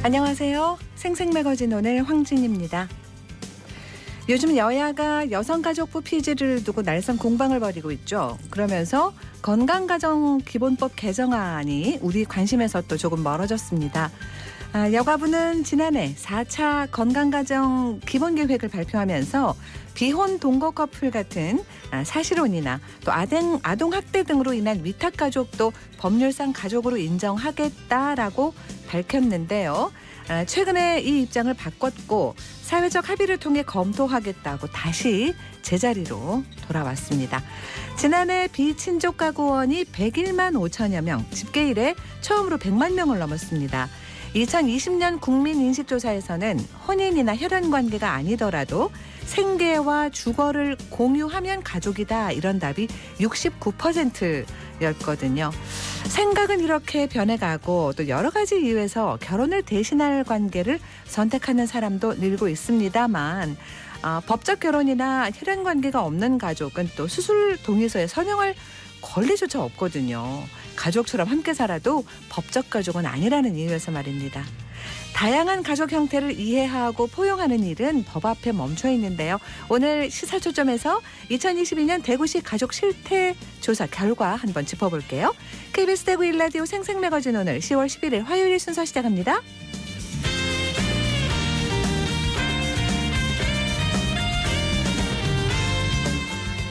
안녕하세요. 생생매거진 오늘 황진입니다. 요즘 여야가 여성가족부 폐지를 두고 날선 공방을 벌이고 있죠. 그러면서 건강가정기본법 개정안이 우리 관심에서 또 조금 멀어졌습니다. 여가부는 지난해 4차 건강가정 기본계획을 발표하면서 비혼 동거 커플 같은 사실혼이나 또 아동학대 등으로 인한 위탁가족도 법률상 가족으로 인정하겠다라고 밝혔는데요. 최근에 이 입장을 바꿨고 사회적 합의를 통해 검토하겠다고 다시 제자리로 돌아왔습니다. 지난해 비친족 가구원이 101만 5천여 명, 집계 이래 처음으로 100만 명을 넘었습니다. 2020년 국민인식조사에서는 혼인이나 혈연관계가 아니더라도 생계와 주거를 공유하면 가족이다, 이런 답이 69%였거든요. 생각은 이렇게 변해가고 또 여러 가지 이유에서 결혼을 대신할 관계를 선택하는 사람도 늘고 있습니다만 법적 결혼이나 혈연관계가 없는 가족은 또 수술 동의서에 서명할 권리조차 없거든요. 가족처럼 함께 살아도 법적 가족은 아니라는 이유에서 말입니다. 다양한 가족 형태를 이해하고 포용하는 일은 법 앞에 멈춰 있는데요. 오늘 시사초점에서 2022년 대구시 가족 실태 조사 결과 한번 짚어볼게요. KBS 대구 1라디오 생생매거진 오늘 10월 11일 화요일 순서 시작합니다.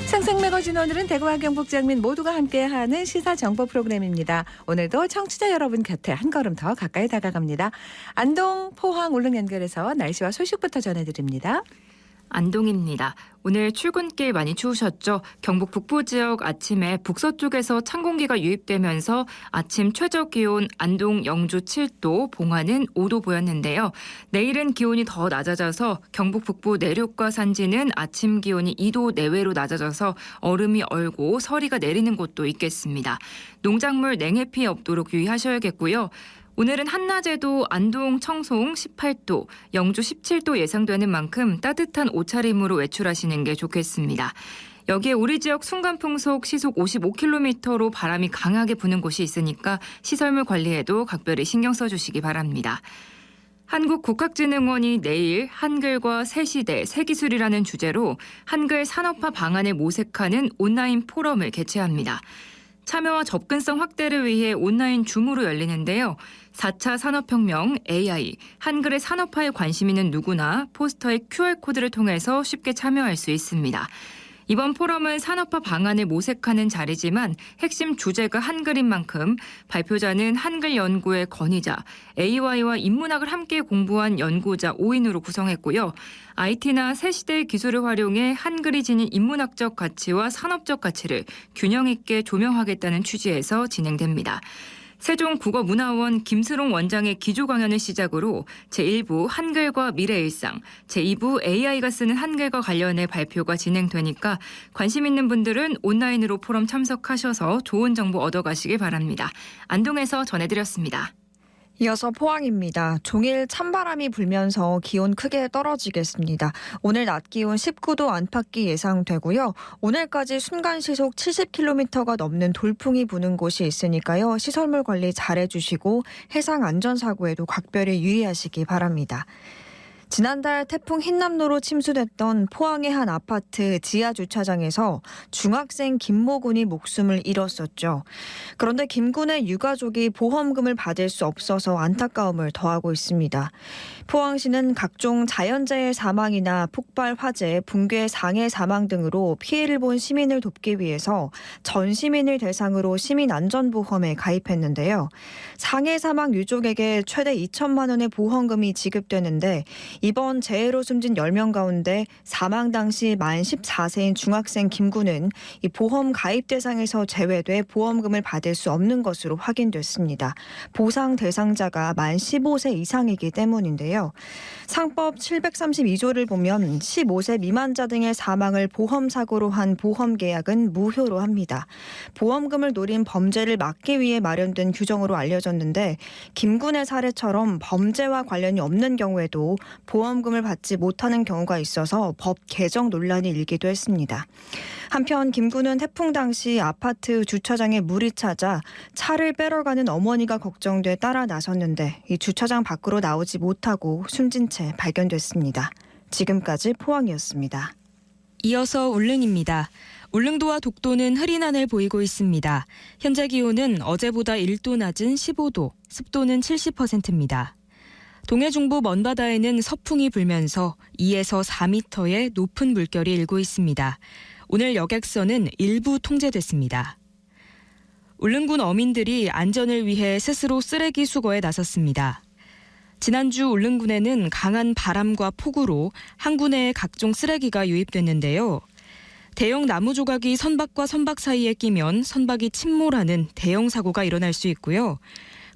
생생매거진 오늘은 대구와 경북 장민 모두가 함께하는 시사정보 프로그램입니다. 오늘도 청취자 여러분 곁에 한 걸음 더 가까이 다가갑니다. 안동, 포항, 울릉 연결해서 날씨와 소식부터 전해드립니다. 안동입니다. 오늘 출근길 많이 추우셨죠? 경북 북부 지역 아침에 북서쪽에서 찬 공기가 유입되면서 아침 최저 기온 안동, 영주 7도, 봉화는 5도 보였는데요. 내일은 기온이 더 낮아져서 경북 북부 내륙과 산지는 아침 기온이 2도 내외로 낮아져서 얼음이 얼고 서리가 내리는 곳도 있겠습니다. 농작물 냉해 피해 없도록 유의하셔야겠고요. 오늘은 한낮에도 안동, 청송 18도, 영주 17도 예상되는 만큼 따뜻한 옷차림으로 외출하시는 게 좋겠습니다. 여기에 우리 지역 순간풍속 시속 55km로 바람이 강하게 부는 곳이 있으니까 시설물 관리에도 각별히 신경 써주시기 바랍니다. 한국국학진흥원이 내일 한글과 새시대, 새기술이라는 주제로 한글 산업화 방안을 모색하는 온라인 포럼을 개최합니다. 참여와 접근성 확대를 위해 온라인 줌으로 열리는데요. 4차 산업혁명, AI, 한글의 산업화에 관심 있는 누구나 포스터의 QR코드를 통해서 쉽게 참여할 수 있습니다. 이번 포럼은 산업화 방안을 모색하는 자리지만 핵심 주제가 한글인 만큼 발표자는 한글 연구의 권위자, AI와 인문학을 함께 공부한 연구자 5인으로 구성했고요. IT나 새시대의 기술을 활용해 한글이 지닌 인문학적 가치와 산업적 가치를 균형 있게 조명하겠다는 취지에서 진행됩니다. 세종국어문화원 김스롱 원장의 기조 강연을 시작으로 제1부 한글과 미래 일상, 제2부 AI가 쓰는 한글과 관련해 발표가 진행되니까 관심 있는 분들은 온라인으로 포럼 참석하셔서 좋은 정보 얻어가시길 바랍니다. 안동에서 전해드렸습니다. 이어서 포항입니다. 종일 찬바람이 불면서 기온 크게 떨어지겠습니다. 오늘 낮 기온 19도 안팎이 예상되고요. 오늘까지 순간시속 70km가 넘는 돌풍이 부는 곳이 있으니까요. 시설물 관리 잘해주시고 해상 안전사고에도 각별히 유의하시기 바랍니다. 지난달 태풍 흰남노로 침수됐던 포항의 한 아파트 지하 주차장에서 중학생 김모 군이 목숨을 잃었었죠. 그런데 김 군의 유가족이 보험금을 받을 수 없어서 안타까움을 더하고 있습니다. 포항시는 각종 자연재해 사망이나 폭발 화재, 붕괴 상해 사망 등으로 피해를 본 시민을 돕기 위해서 전 시민을 대상으로 시민안전보험에 가입했는데요. 상해 사망 유족에게 최대 2천만 원의 보험금이 지급되는데 이번 재해로 숨진 10명 가운데 사망 당시 만 14세인 중학생 김 군은 이 보험 가입 대상에서 제외돼 보험금을 받을 수 없는 것으로 확인됐습니다. 보상 대상자가 만 15세 이상이기 때문인데요. 상법 732조를 보면 15세 미만자 등의 사망을 보험사고로 한 보험계약은 무효로 합니다. 보험금을 노린 범죄를 막기 위해 마련된 규정으로 알려졌는데 김 군의 사례처럼 범죄와 관련이 없는 경우에도 보험금을 받지 못하는 경우가 있어서 법 개정 논란이 일기도 했습니다. 한편 김군은 태풍 당시 아파트 주차장에 물이 차자 차를 빼러 가는 어머니가 걱정돼 따라 나섰는데 이 주차장 밖으로 나오지 못하고 숨진 채 발견됐습니다. 지금까지 포항이었습니다. 이어서 울릉입니다. 울릉도와 독도는 흐린 하늘 보이고 있습니다. 현재 기온은 어제보다 1도 낮은 15도, 습도는 70%입니다. 동해 중부 먼바다에는 서풍이 불면서 2에서 4m의 높은 물결이 일고 있습니다. 오늘 여객선은 일부 통제됐습니다. 울릉군 어민들이 안전을 위해 스스로 쓰레기 수거에 나섰습니다. 지난주 울릉군에는 강한 바람과 폭우로 항구 내에 각종 쓰레기가 유입됐는데요. 대형 나무 조각이 선박과 선박 사이에 끼면 선박이 침몰하는 대형 사고가 일어날 수 있고요.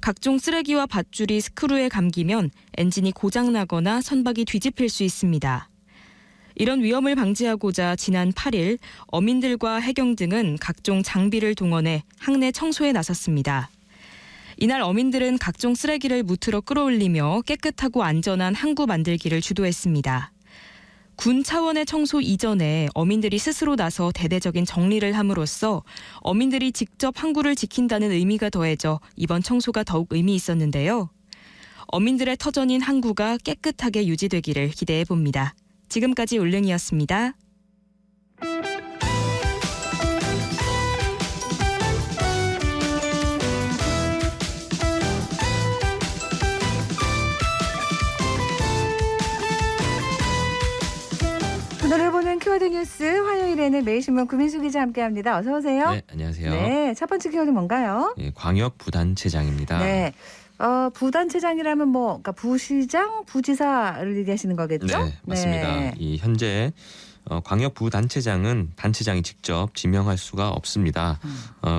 각종 쓰레기와 밧줄이 스크류에 감기면 엔진이 고장나거나 선박이 뒤집힐 수 있습니다. 이런 위험을 방지하고자 지난 8일 어민들과 해경 등은 각종 장비를 동원해 항내 청소에 나섰습니다. 이날 어민들은 각종 쓰레기를 무트로 끌어올리며 깨끗하고 안전한 항구 만들기를 주도했습니다. 군 차원의 청소 이전에 어민들이 스스로 나서 대대적인 정리를 함으로써 어민들이 직접 항구를 지킨다는 의미가 더해져 이번 청소가 더욱 의미 있었는데요. 어민들의 터전인 항구가 깨끗하게 유지되기를 기대해 봅니다. 지금까지 울릉이었습니다. 오늘 보는 키워드 뉴스 화요일에는 매일신문 구민수 기자 함께합니다. 어서 오세요. 네, 안녕하세요. 네, 첫 번째 키워드 뭔가요? 예, 광역 부단체장입니다. 네, 부단체장이라면 그러니까 부시장, 부지사를 얘기하시는 거겠죠? 네, 맞습니다. 네. 이 현재 광역 부단체장은 단체장이 직접 지명할 수가 없습니다.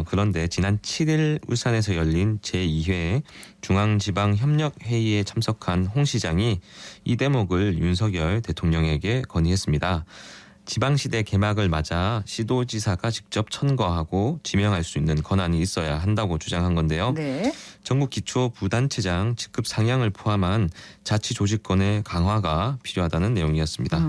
그런데 지난 7일 울산에서 열린 제2회 중앙지방협력회의에 참석한 홍 시장이 이 대목을 윤석열 대통령에게 건의했습니다. 지방시대 개막을 맞아 시도지사가 직접 천거하고 지명할 수 있는 권한이 있어야 한다고 주장한 건데요. 네. 전국 기초 부단체장 직급 상향을 포함한 자치조직권의 강화가 필요하다는 내용이었습니다.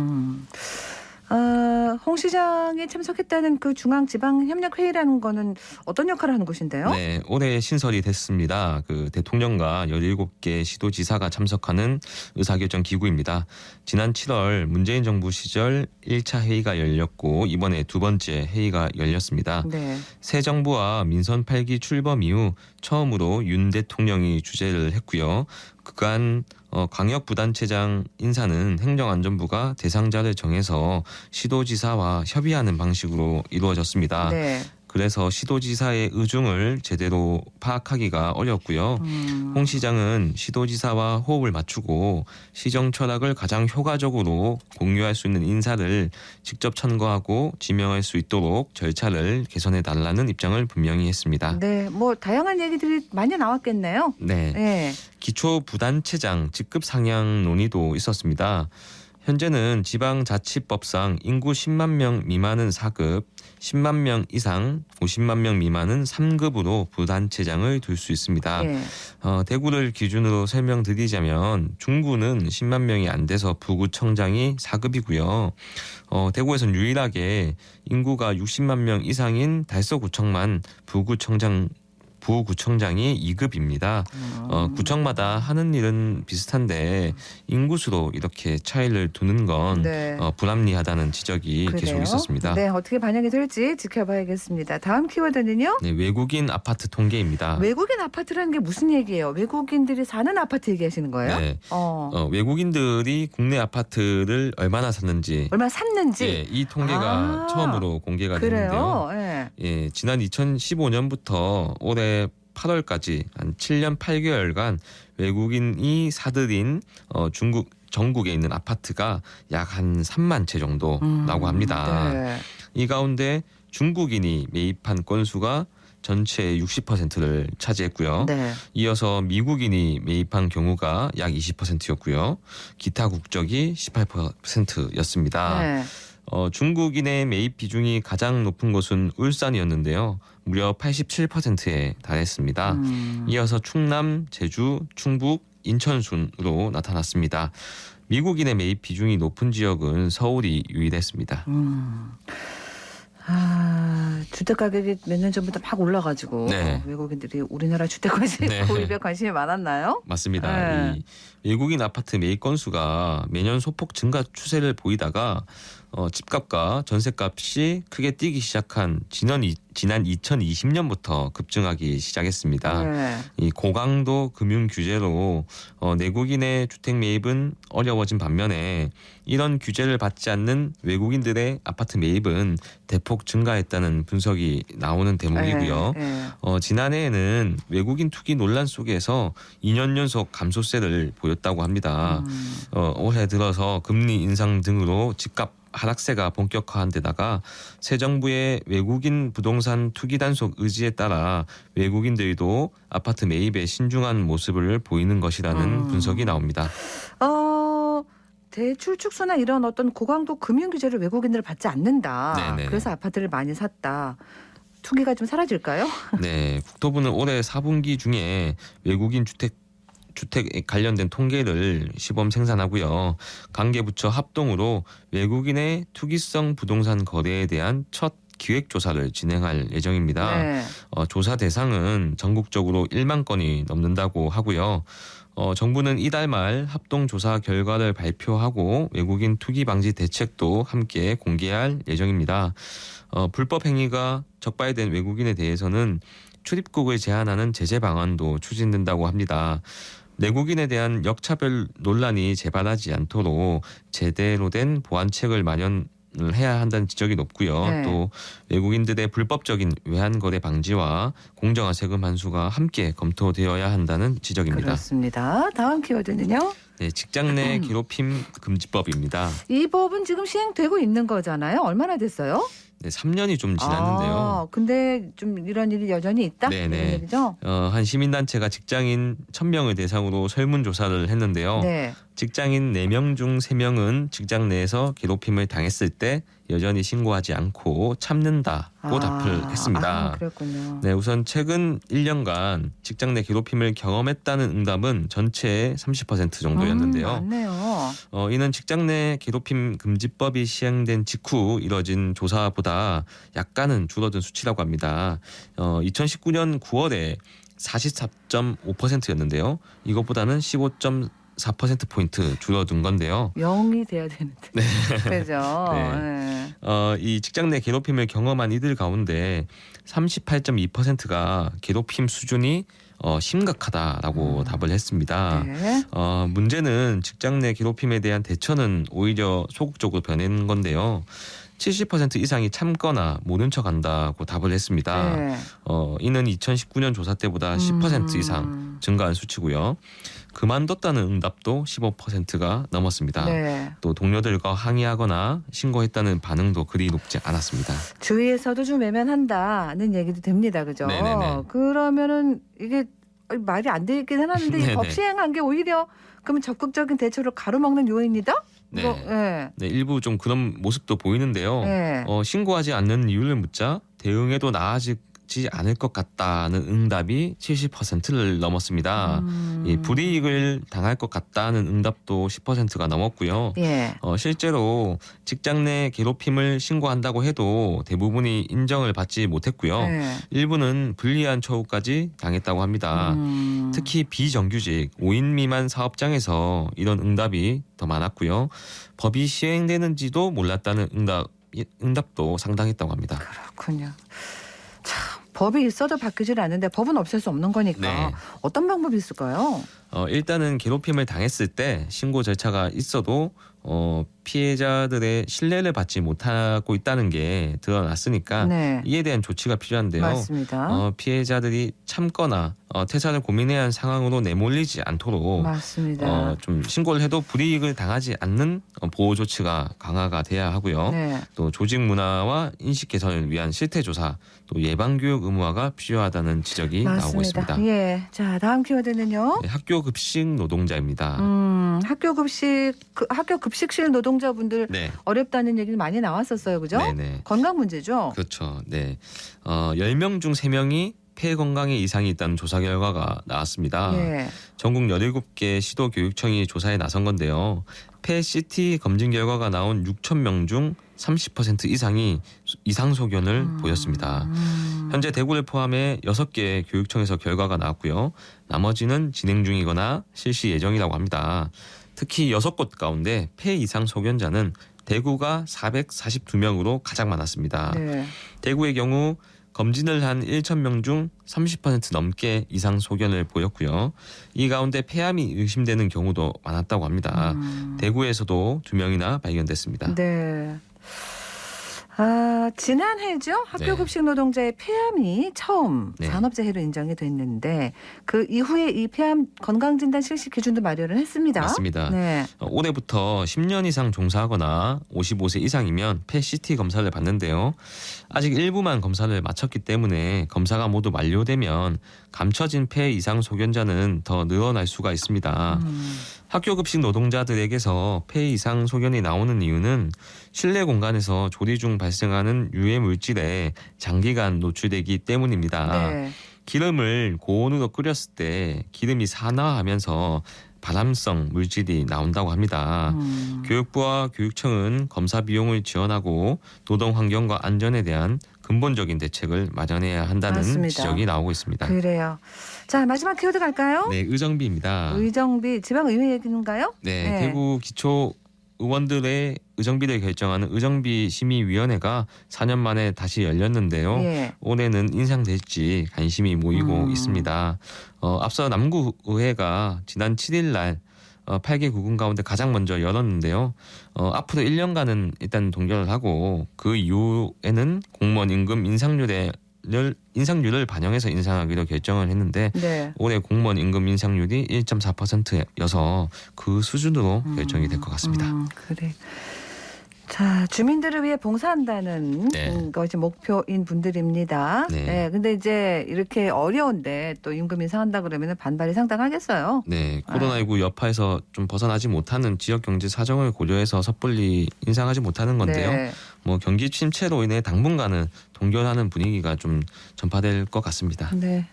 홍 시장이 참석했다는 그 중앙지방협력회의라는 거는 어떤 역할을 하는 곳인데요? 네, 올해 신설이 됐습니다. 그 대통령과 17개 시도지사가 참석하는 의사결정 기구입니다. 지난 7월 문재인 정부 시절 1차 회의가 열렸고 이번에 두 번째 회의가 열렸습니다. 네. 새 정부와 민선 8기 출범 이후 처음으로 윤 대통령이 주재를 했고요. 그간 광역부단체장 인사는 행정안전부가 대상자를 정해서 시도지사와 협의하는 방식으로 이루어졌습니다. 네. 그래서 시도지사의 의중을 제대로 파악하기가 어렵고요. 홍 시장은 시도지사와 호흡을 맞추고 시정 철학을 가장 효과적으로 공유할 수 있는 인사를 직접 천거하고 지명할 수 있도록 절차를 개선해달라는 입장을 분명히 했습니다. 네, 다양한 얘기들이 많이 나왔겠네요. 네. 네. 기초 부단체장 직급 상향 논의도 있었습니다. 현재는 지방자치법상 인구 10만 명 미만은 4급, 10만 명 이상 50만 명 미만은 3급으로 부단체장을 둘 수 있습니다. 네. 대구를 기준으로 설명드리자면 중구는 10만 명이 안 돼서 부구청장이 4급이고요. 대구에서는 유일하게 인구가 60만 명 이상인 달서구청만 부구청장이 2급입니다. 구청마다 하는 일은 비슷한데 인구수로 이렇게 차이를 두는 건 네. 불합리하다는 지적이 그래요? 계속 있었습니다. 네, 어떻게 반영이 될지 지켜봐야겠습니다. 다음 키워드는요? 네, 외국인 아파트 통계입니다. 외국인 아파트라는 게 무슨 얘기예요? 외국인들이 사는 아파트 얘기하시는 거예요? 네. 외국인들이 국내 아파트를 얼마나 샀는지 얼마나 샀는지? 예, 이 통계가 처음으로 공개가 됐는데요. 그래요? 네. 예, 지난 2015년부터 올해 8월까지 한 7년 8개월간 외국인이 사들인 전국에 있는 아파트가 약 한 3만 채 정도라고 합니다. 네. 이 가운데 중국인이 매입한 건수가 전체의 60%를 차지했고요. 네. 이어서 미국인이 매입한 경우가 약 20%였고요. 기타 국적이 18%였습니다. 네. 중국인의 매입 비중이 가장 높은 곳은 울산이었는데요. 무려 87%에 달했습니다. 이어서 충남, 제주, 충북, 인천 순으로 나타났습니다. 미국인의 매입 비중이 높은 지역은 서울이 유일했습니다. 주택 가격이 몇 년 전부터 막 올라가지고 네. 외국인들이 우리나라 주택 네. 구입에 관심이 많았나요? 맞습니다. 네. 이 외국인 아파트 매입 건수가 매년 소폭 증가 추세를 보이다가 집값과 전셋값이 크게 뛰기 시작한 지난 2020년부터 급증하기 시작했습니다. 네. 이 고강도 금융 규제로 내국인의 주택 매입은 어려워진 반면에 이런 규제를 받지 않는 외국인들의 아파트 매입은 대폭 증가했다는 분석이 나오는 대목이고요. 네. 지난해에는 외국인 투기 논란 속에서 2년 연속 감소세를 보였다고 합니다. 올해 들어서 금리 인상 등으로 집값 하락세가 본격화한 데다가 새 정부의 외국인 부동산 투기 단속 의지에 따라 외국인들도 아파트 매입에 신중한 모습을 보이는 것이라는 분석이 나옵니다. 대출 축소나 이런 어떤 고강도 금융 규제를 외국인들을 받지 않는다. 네네. 그래서 아파트를 많이 샀다. 투기가 좀 사라질까요? 네, 국토부는 올해 4분기 중에 외국인 주택 관련된 통계를 시범 생산하고요. 관계부처 합동으로 외국인의 투기성 부동산 거래에 대한 첫 기획조사를 진행할 예정입니다. 네. 조사 대상은 전국적으로 1만 건이 넘는다고 하고요. 정부는 이달 말 합동조사 결과를 발표하고 외국인 투기 방지 대책도 함께 공개할 예정입니다. 불법 행위가 적발된 외국인에 대해서는 출입국을 제한하는 제재 방안도 추진된다고 합니다. 내국인에 대한 역차별 논란이 재발하지 않도록 제대로 된 보완책을 마련을 해야 한다는 지적이 높고요. 네. 또 외국인들의 불법적인 외환 거래 방지와 공정한 세금 환수가 함께 검토되어야 한다는 지적입니다. 그렇습니다. 다음 키워드는요? 네, 직장 내 괴롭힘 금지법입니다. 이 법은 지금 시행되고 있는 거잖아요. 얼마나 됐어요? 네, 3년이 좀 지났는데요. 근데 좀 이런 일이 여전히 있다? 네네. 이런 얘기죠? 한 시민단체가 직장인 1,000명을 대상으로 설문조사를 했는데요. 네. 직장인 4명 중 3명은 직장 내에서 괴롭힘을 당했을 때 여전히 신고하지 않고 참는다고 답을 했습니다. 그랬군요. 네, 우선 최근 1년간 직장 내 괴롭힘을 경험했다는 응답은 전체의 30% 정도였는데요. 맞네요. 이는 직장 내 괴롭힘 금지법이 시행된 직후 이뤄진 조사보다 약간은 줄어든 수치라고 합니다. 2019년 9월에 44.5%였는데요. 이것보다는 15.4%포인트 줄어든 건데요. 0이 돼야 되는데. 네. 그죠? 네. 네. 이 직장 내 괴롭힘을 경험한 이들 가운데 38.2%가 괴롭힘 수준이 심각하다라고 답을 했습니다. 네. 문제는 직장 내 괴롭힘에 대한 대처는 오히려 소극적으로 변한 건데요. 70% 이상이 참거나 모른 척한다고 답을 했습니다. 네. 이는 2019년 조사 때보다 10% 이상 증가한 수치고요. 그만뒀다는 응답도 15%가 넘었습니다. 네. 또 동료들과 항의하거나 신고했다는 반응도 그리 높지 않았습니다. 주위에서도 좀 외면한다는 얘기도 됩니다. 그죠? 네네네. 그러면은 이게 말이 안 되긴 하는데 이 네네. 법 시행한 게 오히려 그러면 적극적인 대처를 가로막는 요인이다? 네. 네. 네, 일부 좀 그런 모습도 보이는데요. 네. 신고하지 않는 이유를 묻자 대응해도 나아지지 않을 것 같다는 응답이 70%를 넘었습니다. 이 불이익을 당할 것 같다는 응답도 10%가 넘었고요. 예. 실제로 직장 내 괴롭힘을 신고한다고 해도 대부분이 인정을 받지 못했고요. 네. 일부는 불리한 처우까지 당했다고 합니다. 특히 비정규직 5인 미만 사업장에서 이런 응답이 더 많았고요. 법이 시행되는지도 몰랐다는 응답도 상당했다고 합니다. 그렇군요. 참, 법이 있어도 바뀌질 않는데 법은 없앨 수 없는 거니까 네. 어떤 방법이 있을까요? 일단은 괴롭힘을 당했을 때 신고 절차가 있어도 피해자들의 신뢰를 받지 못하고 있다는 게 드러났으니까 네. 이에 대한 조치가 필요한데요. 맞습니다. 피해자들이 참거나 퇴사를 고민해야 하는 상황으로 내몰리지 않도록 맞습니다. 좀 신고를 해도 불이익을 당하지 않는 보호 조치가 강화가 돼야 하고요. 네. 또 조직 문화와 인식 개선을 위한 실태 조사, 또 예방 교육 의무화가 필요하다는 지적이 나오고 있습니다. 예. 자, 다음 키워드는요. 네, 학교 급식 노동자입니다. 학교 급식실 노동자분들 네, 어렵다는 얘기는 많이 나왔었어요. 그죠? 네네. 건강 문제죠. 그렇죠. 네, 10명 중 3명이 폐 건강에 이상이 있다는 조사 결과가 나왔습니다. 예. 전국 17개 시도교육청이 조사에 나선 건데요. 폐 CT 검진 결과가 나온 6,000명 중 30% 이상이 이상 소견을 보였습니다. 현재 대구를 포함해 6개 교육청에서 결과가 나왔고요. 나머지는 진행 중이거나 실시 예정이라고 합니다. 특히 6곳 가운데 폐 이상 소견자는 대구가 442명으로 가장 많았습니다. 네. 대구의 경우 검진을 한 1,000명 중 30% 넘게 이상 소견을 보였고요. 이 가운데 폐암이 의심되는 경우도 많았다고 합니다. 대구에서도 2명이나 발견됐습니다. 네. 지난해죠. 학교급식 노동자의 폐암이 처음 네. 산업재해로 인정이 됐는데 그 이후에 이 폐암 건강진단 실시 기준도 마련을 했습니다. 맞습니다. 네. 올해부터 10년 이상 종사하거나 55세 이상이면 폐 CT 검사를 받는데요. 아직 일부만 검사를 마쳤기 때문에 검사가 모두 완료되면 감춰진 폐 이상 소견자는 더 늘어날 수가 있습니다. 학교급식 노동자들에게서 폐 이상 소견이 나오는 이유는 실내 공간에서 조리 중 발생하는 유해 물질에 장기간 노출되기 때문입니다. 네. 기름을 고온으로 끓였을 때 기름이 산화하면서 발암성 물질이 나온다고 합니다. 교육부와 교육청은 검사 비용을 지원하고 노동 환경과 안전에 대한 근본적인 대책을 마련해야 한다는 맞습니다. 지적이 나오고 있습니다. 그래요. 자, 마지막 키워드 갈까요? 네, 의정비입니다. 의정비 지방의회 얘기인가요? 네, 네. 대구 기초 의원들의 의정비를 결정하는 의정비 심의위원회가 4년 만에 다시 열렸는데요. 예. 올해는 인상될지 관심이 모이고 있습니다. 앞서 남구의회가 지난 7일 날 8개 구군 가운데 가장 먼저 열었는데요. 앞으로 1년간은 일단 동결을 하고 그 이후에는 공무원 임금 인상률을 반영해서 인상하기로 결정을 했는데 네. 올해 공무원 임금 인상률이 1.4%여서 그 수준으로 결정이 될 것 같습니다. 그래. 자, 주민들을 위해 봉사한다는 네. 것이 목표인 분들입니다. 네. 네. 근데 이제 이렇게 어려운데 또 임금 인상한다 그러면 반발이 상당하겠어요. 네, 코로나19 여파에서 좀 벗어나지 못하는 지역 경제 사정을 고려해서 섣불리 인상하지 못하는 건데요. 네. 뭐 경기 침체로 인해 당분간은 동결하는 분위기가 좀 전파될 것 같습니다. 네,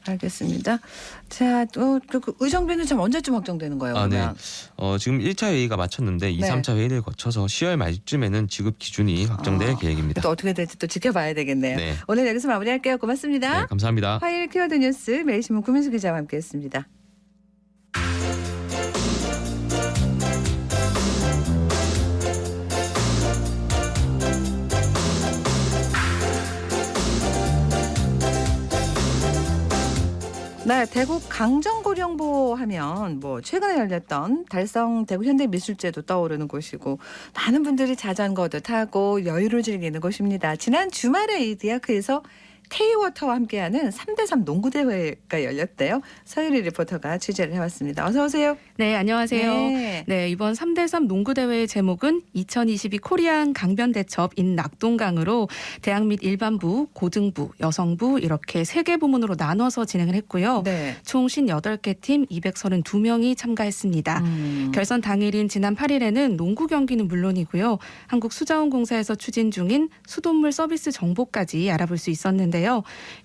알겠습니다. 자, 또 그 의정비는 좀 언제쯤 확정되는 거예요? 네. 그러면? 지금 1차 회의가 마쳤는데 2, 네. 3차 회의를 거쳐서 10월 말쯤에는 지급 기준이 확정될 계획입니다. 또 어떻게 될지 또 지켜봐야 되겠네요. 네. 오늘 여기서 마무리할게요. 고맙습니다. 네, 감사합니다. 화요일 키워드 뉴스 매일신문 구민수 기자와 함께했습니다. 네, 대구 강정고령보 하면 뭐 최근에 열렸던 달성 대구 현대미술제도 떠오르는 곳이고 많은 분들이 자전거도 타고 여유를 즐기는 곳입니다. 지난 주말에 이 디아크에서 K워터와 함께하는 3대3 농구대회가 열렸대요. 서유리 리포터가 취재를 해왔습니다. 어서 오세요. 네, 안녕하세요. 네. 네, 이번 3대3 농구대회의 제목은 2022 코리안 강변대첩 인 낙동강으로 대학 및 일반부, 고등부, 여성부 이렇게 3개 부문으로 나눠서 진행을 했고요. 네. 총 58개 팀 232명이 참가했습니다. 결선 당일인 지난 8일에는 농구 경기는 물론이고요. 한국수자원공사에서 추진 중인 수돗물 서비스 정보까지 알아볼 수 있었는데요.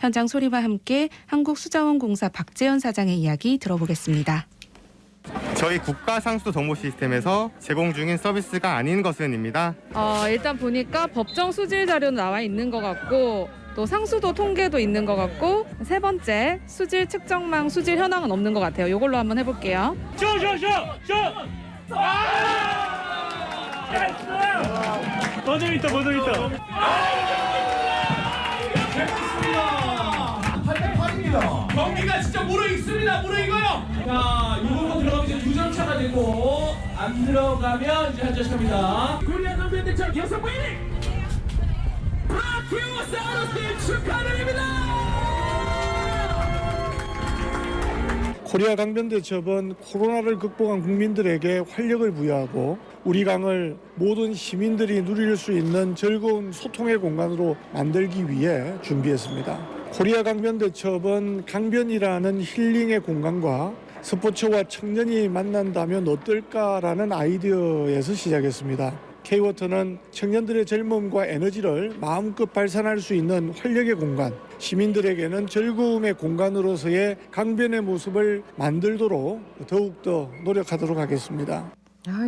현장 소리와 함께 한국수자원공사 박재현 사장의 이야기 들어보겠습니다. 저희 국가상수 정보 시스템에서 제공 중인 서비스가 아닌 것은입니다. 일단 보니까 법정 수질 자료는 나와 있는 것 같고 또 상수도 통계도 있는 것 같고 세 번째 수질 측정망 수질 현황은 없는 것 같아요. 이걸로 한번 해볼게요. 더 재밌다. 경기가 진짜 무르익습니다. 무르익어요. 자, 이거 들어가면 이제 2점 차가 되고 안 들어가면 이제 한 점씩 합니다. 코리아 강변대첩 여성부 1위 브라키오사우루스 축하드립니다. 코리아 강변대첩은 코로나를 극복한 국민들에게 활력을 부여하고 우리 강을 모든 시민들이 누릴 수 있는 즐거운 소통의 공간으로 만들기 위해 준비했습니다. 코리아 강변대첩은 강변이라는 힐링의 공간과 스포츠와 청년이 만난다면 어떨까라는 아이디어에서 시작했습니다. K워터는 청년들의 젊음과 에너지를 마음껏 발산할 수 있는 활력의 공간, 시민들에게는 즐거움의 공간으로서의 강변의 모습을 만들도록 더욱더 노력하도록 하겠습니다.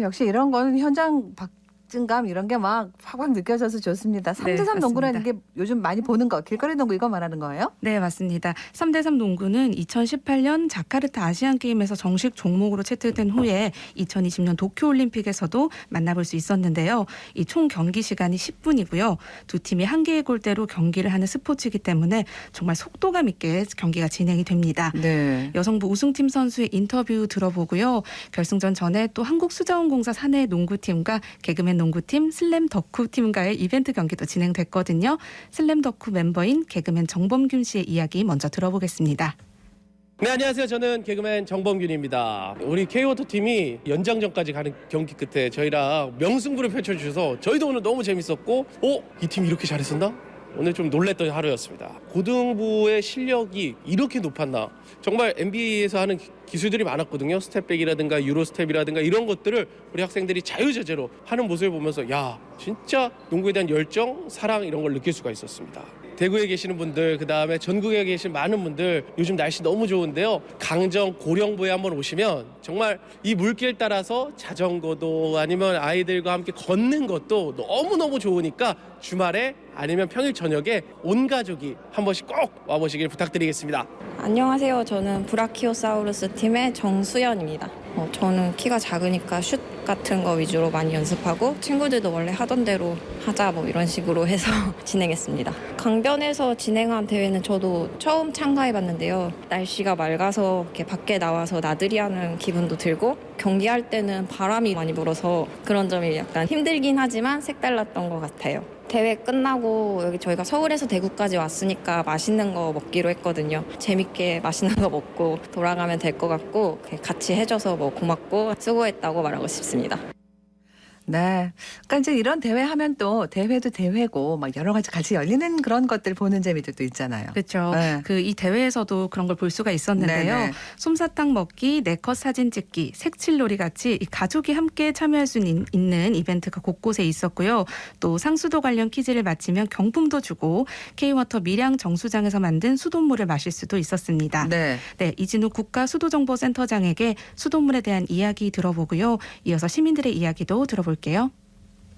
역시 이런 거는 현장 박진감 이런 게 막 확 느껴져서 좋습니다. 3대3 농구라는 게 요즘 많이 보는 거, 길거리 농구 이거 말하는 거예요? 네, 맞습니다. 3대3 농구는 2018년 자카르타 아시안게임에서 정식 종목으로 채택된 후에 2020년 도쿄올림픽에서도 만나볼 수 있었는데요. 이 총 경기 시간이 10분이고요. 두 팀이 한 개의 골대로 경기를 하는 스포츠이기 때문에 정말 속도감 있게 경기가 진행이 됩니다. 네. 여성부 우승팀 선수의 인터뷰 들어보고요. 결승전 전에 또 한국수자원공사 사내 농구팀과 개그맨 농구팀 슬램 덕후 팀과의 이벤트 경기도 진행됐거든요. 슬램 덕후 멤버인 개그맨 정범균 씨의 이야기 먼저 들어보겠습니다. 네, 안녕하세요. 저는 개그맨 정범균입니다. 우리 K워터 팀이 연장전까지 가는 경기 끝에 저희랑 명승부를 펼쳐주셔서 저희도 오늘 너무 재밌었고 이 팀이 이렇게 잘했었나? 오늘 좀 놀랬던 하루였습니다. 고등부의 실력이 이렇게 높았나? 정말 NBA에서 하는 기술들이 많았거든요. 스텝백이라든가 유로스텝이라든가 이런 것들을 우리 학생들이 자유자재로 하는 모습을 보면서 야, 진짜 농구에 대한 열정, 사랑 이런 걸 느낄 수가 있었습니다. 대구에 계시는 분들, 그다음에 전국에 계신 많은 분들 요즘 날씨 너무 좋은데요. 강정, 고령부에 한번 오시면 정말 이 물길 따라서 자전거도 아니면 아이들과 함께 걷는 것도 너무너무 좋으니까 주말에 아니면 평일 저녁에 온 가족이 한 번씩 꼭 와보시길 부탁드리겠습니다. 안녕하세요. 저는 브라키오사우루스 팀의 정수연입니다. 저는 키가 작으니까 슛 같은 거 위주로 많이 연습하고 친구들도 원래 하던 대로 하자 뭐 이런 식으로 해서 진행했습니다. 강변에서 진행한 대회는 저도 처음 참가해봤는데요. 날씨가 맑아서 이렇게 밖에 나와서 나들이 하는 기분도 들고 경기할 때는 바람이 많이 불어서 그런 점이 약간 힘들긴 하지만 색달랐던 것 같아요. 대회 끝나고 여기 저희가 서울에서 대구까지 왔으니까 맛있는 거 먹기로 했거든요. 재밌게 맛있는 거 먹고 돌아가면 될 것 같고 같이 해줘서 뭐 고맙고 수고했다고 말하고 싶습니다. 네. 그러니까 이제 이런 대회 하면 또 대회도 대회고 막 여러 가지 같이 열리는 그런 것들 보는 재미도 또 있잖아요. 그렇죠. 네. 이 대회에서도 그런 걸 볼 수가 있었는데요. 네네. 솜사탕 먹기, 네컷 사진 찍기, 색칠놀이 같이 이 가족이 함께 참여할 수 있는 이벤트가 곳곳에 있었고요. 또 상수도 관련 퀴즈를 맞히면 경품도 주고 K워터 밀양 정수장에서 만든 수돗물을 마실 수도 있었습니다. 네. 네, 이진우 국가수도정보센터장에게 수돗물에 대한 이야기 들어보고요. 이어서 시민들의 이야기도 들어볼게요.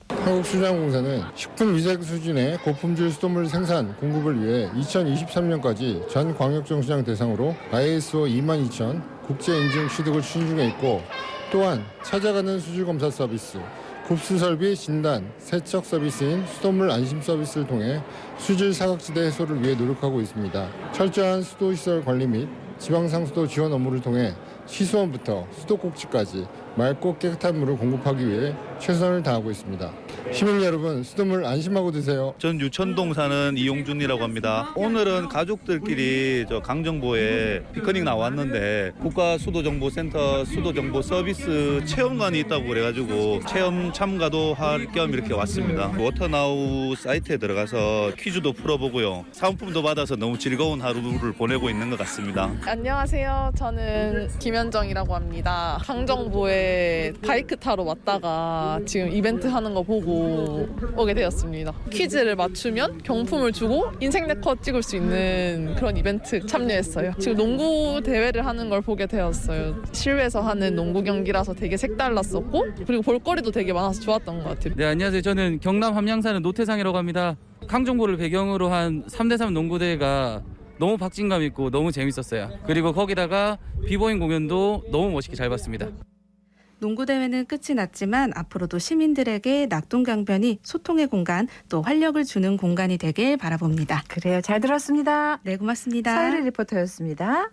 한국수자원공사는 식품위생 수준의 고품질 수돗물 생산, 공급을 위해 2023년까지 전 광역정수장 대상으로 ISO 22000 국제인증 취득을 추진 중에 있고 또한 찾아가는 수질검사 서비스, 급수설비 진단, 세척 서비스인 수돗물 안심 서비스를 통해 수질 사각지대 해소를 위해 노력하고 있습니다. 철저한 수도시설 관리 및 지방상수도 지원 업무를 통해 시수원부터 수도꼭지까지 맑고 깨끗한 물을 공급하기 위해 최선을 다하고 있습니다. 시민 여러분, 수돗물 안심하고 드세요. 전 유천동 사는 이용준이라고 합니다. 오늘은 가족들끼리 저 강정보에 피크닉 나왔는데 국가수도정보센터 수도정보 서비스 체험관이 있다고 그래가지고 체험 참가도 할 겸 이렇게 왔습니다. 워터나우 사이트에 들어가서 퀴즈도 풀어보고요. 사은품도 받아서 너무 즐거운 하루를 보내고 있는 것 같습니다. 안녕하세요. 저는 김현정이라고 합니다. 강정보에 바이크 타러 왔다가 지금 이벤트 하는 거 보고 오게 되었습니다. 퀴즈를 맞추면 경품을 주고 인생 네컷 찍을 수 있는 그런 이벤트 참여했어요. 지금 농구 대회를 하는 걸 보게 되었어요. 실외에서 하는 농구 경기라서 되게 색달랐었고 그리고 볼거리도 되게 많아서 좋았던 것 같아요. 네, 안녕하세요. 저는 경남 함양 사는 노태상이라고 합니다. 강정보를 배경으로 한 3대3 농구대회가 너무 박진감 있고 너무 재밌었어요. 그리고 거기다가 비보잉 공연도 너무 멋있게 잘 봤습니다. 농구대회는 끝이 났지만 앞으로도 시민들에게 낙동강변이 소통의 공간 또 활력을 주는 공간이 되길 바라봅니다. 그래요. 잘 들었습니다. 네, 고맙습니다. 서유리 리포터였습니다.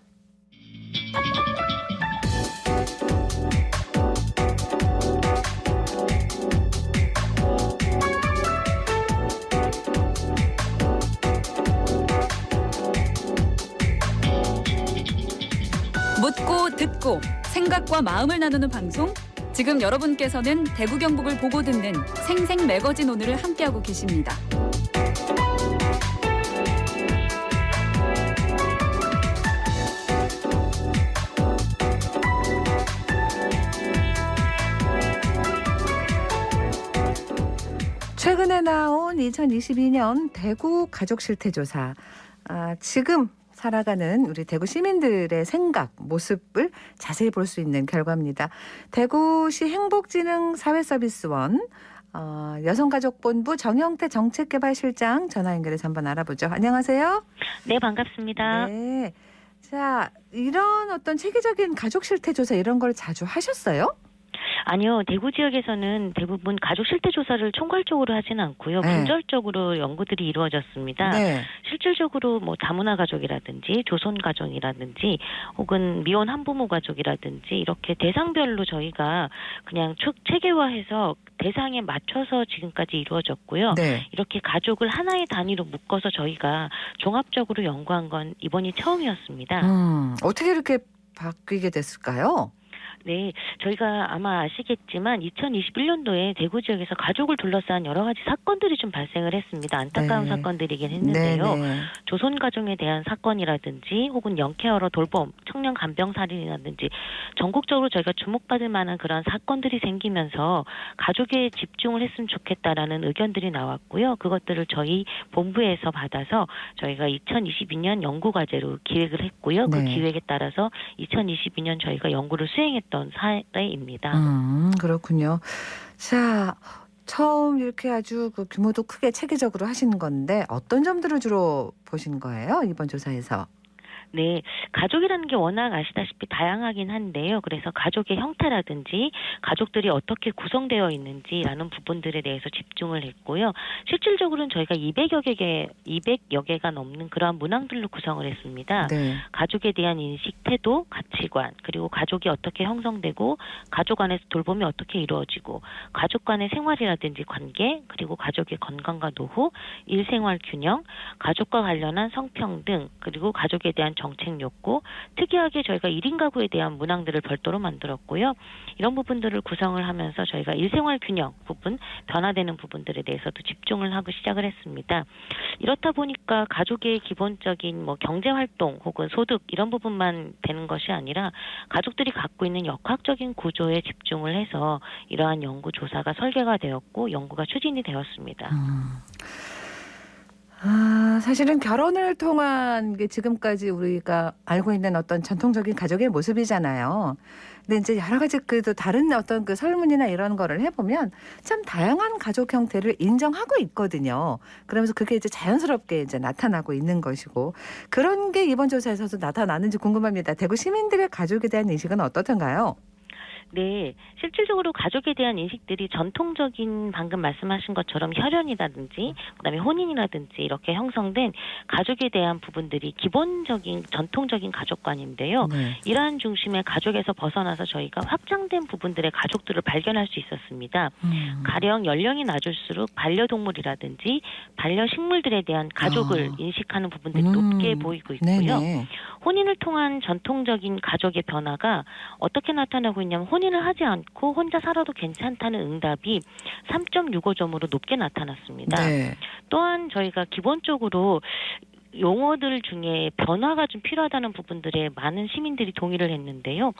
묻고 듣고 생각과 마음을 나누는 방송. 지금 여러분께서는 대구 경북을 보고 듣는 생생 매거진 오늘을 함께하고 계십니다. 최근에 나온 2022년 대구 가족 실태조사. 지금 살아가는 우리 대구 시민들의 생각, 모습을 자세히 볼 수 있는 결과입니다. 대구시 행복지능사회서비스원 여성가족본부 정영태 정책개발실장 전화 연결해서 한번 알아보죠. 안녕하세요. 네, 반갑습니다. 네. 자, 이런 어떤 체계적인 가족 실태조사 이런 걸 자주 하셨어요? 아니요. 대구 지역에서는 대부분 가족 실태 조사를 총괄적으로 하지는 않고요. 분절적으로 연구들이 이루어졌습니다. 네. 실질적으로 뭐 다문화 가족이라든지 조선 가족이라든지 혹은 미혼 한부모 가족이라든지 이렇게 대상별로 저희가 그냥 체계화해서 대상에 맞춰서 지금까지 이루어졌고요. 네. 이렇게 가족을 하나의 단위로 묶어서 저희가 종합적으로 연구한 건 이번이 처음이었습니다. 어떻게 이렇게 바뀌게 됐을까요? 네, 저희가 아마 아시겠지만 2021년도에 대구 지역에서 가족을 둘러싼 여러 가지 사건들이 좀 발생을 했습니다. 안타까운 사건들이긴 했는데요. 조선 가정에 대한 사건이라든지 혹은 영케어러 돌봄, 청년 간병 살인이라든지 전국적으로 저희가 주목받을 만한 그런 사건들이 생기면서 가족에 집중을 했으면 좋겠다라는 의견들이 나왔고요. 그것들을 저희 본부에서 받아서 저희가 2022년 연구 과제로 기획을 했고요. 그 기획에 따라서 2022년 저희가 연구를 수행했던 사례입니다. 그렇군요. 자, 처음 이렇게 아주 그 규모도 크게 체계적으로 하신 건데 어떤 점들을 주로 보신 거예요? 이번 조사에서. 네, 가족이라는 게 워낙 아시다시피 다양하긴 한데요. 그래서 가족의 형태라든지 가족들이 어떻게 구성되어 있는지라는 부분들에 대해서 집중을 했고요. 실질적으로는 저희가 200여 개가 넘는 그러한 문항들로 구성을 했습니다. 네. 가족에 대한 인식, 태도, 가치관, 그리고 가족이 어떻게 형성되고 가족 안에서 돌봄이 어떻게 이루어지고 가족 간의 생활이라든지 관계, 그리고 가족의 건강과 노후, 일생활 균형, 가족과 관련한 성평등, 그리고 가족에 대한 정책 욕구, 특이하게 저희가 1인 가구에 대한 문항들을 별도로 만들었고요. 이런 부분들을 구성을 하면서 저희가 일생활 균형 부분, 변화되는 부분들에 대해서도 집중을 하고 시작을 했습니다. 이렇다 보니까 가족의 기본적인 뭐 경제활동 혹은 소득 이런 부분만 되는 것이 아니라 가족들이 갖고 있는 역학적인 구조에 집중을 해서 이러한 연구 조사가 설계가 되었고 연구가 추진이 되었습니다. 사실은 결혼을 통한 게 지금까지 우리가 알고 있는 어떤 전통적인 가족의 모습이잖아요. 근데 이제 여러 가지 그래도 다른 어떤 그 설문이나 이런 거를 해보면 참 다양한 가족 형태를 인정하고 있거든요. 그러면서 그게 이제 자연스럽게 이제 나타나고 있는 것이고 그런 게 이번 조사에서도 나타나는지 궁금합니다. 대구 시민들의 가족에 대한 인식은 어떻던가요? 네, 실질적으로 가족에 대한 인식들이 전통적인 방금 말씀하신 것처럼 혈연이라든지 그다음에 혼인이라든지 이렇게 형성된 가족에 대한 부분들이 기본적인 전통적인 가족관인데요. 이러한 중심의 가족에서 벗어나서 저희가 확장된 부분들의 가족들을 발견할 수 있었습니다. 가령 연령이 낮을수록 반려동물이라든지 반려식물들에 대한 가족을 인식하는 부분들이 높게 보이고 있고요. 혼인을 통한 전통적인 가족의 변화가 어떻게 나타나고 있냐면 혼인을 하지 않고 혼자 살아도 괜찮다는 응답이 3.65점으로 높게 나타났습니다. 또한 저희가 기본적으로 용어들 중에 변화가 좀 필요하다는 부분들에 많은 시민들이 동의를 했는데요.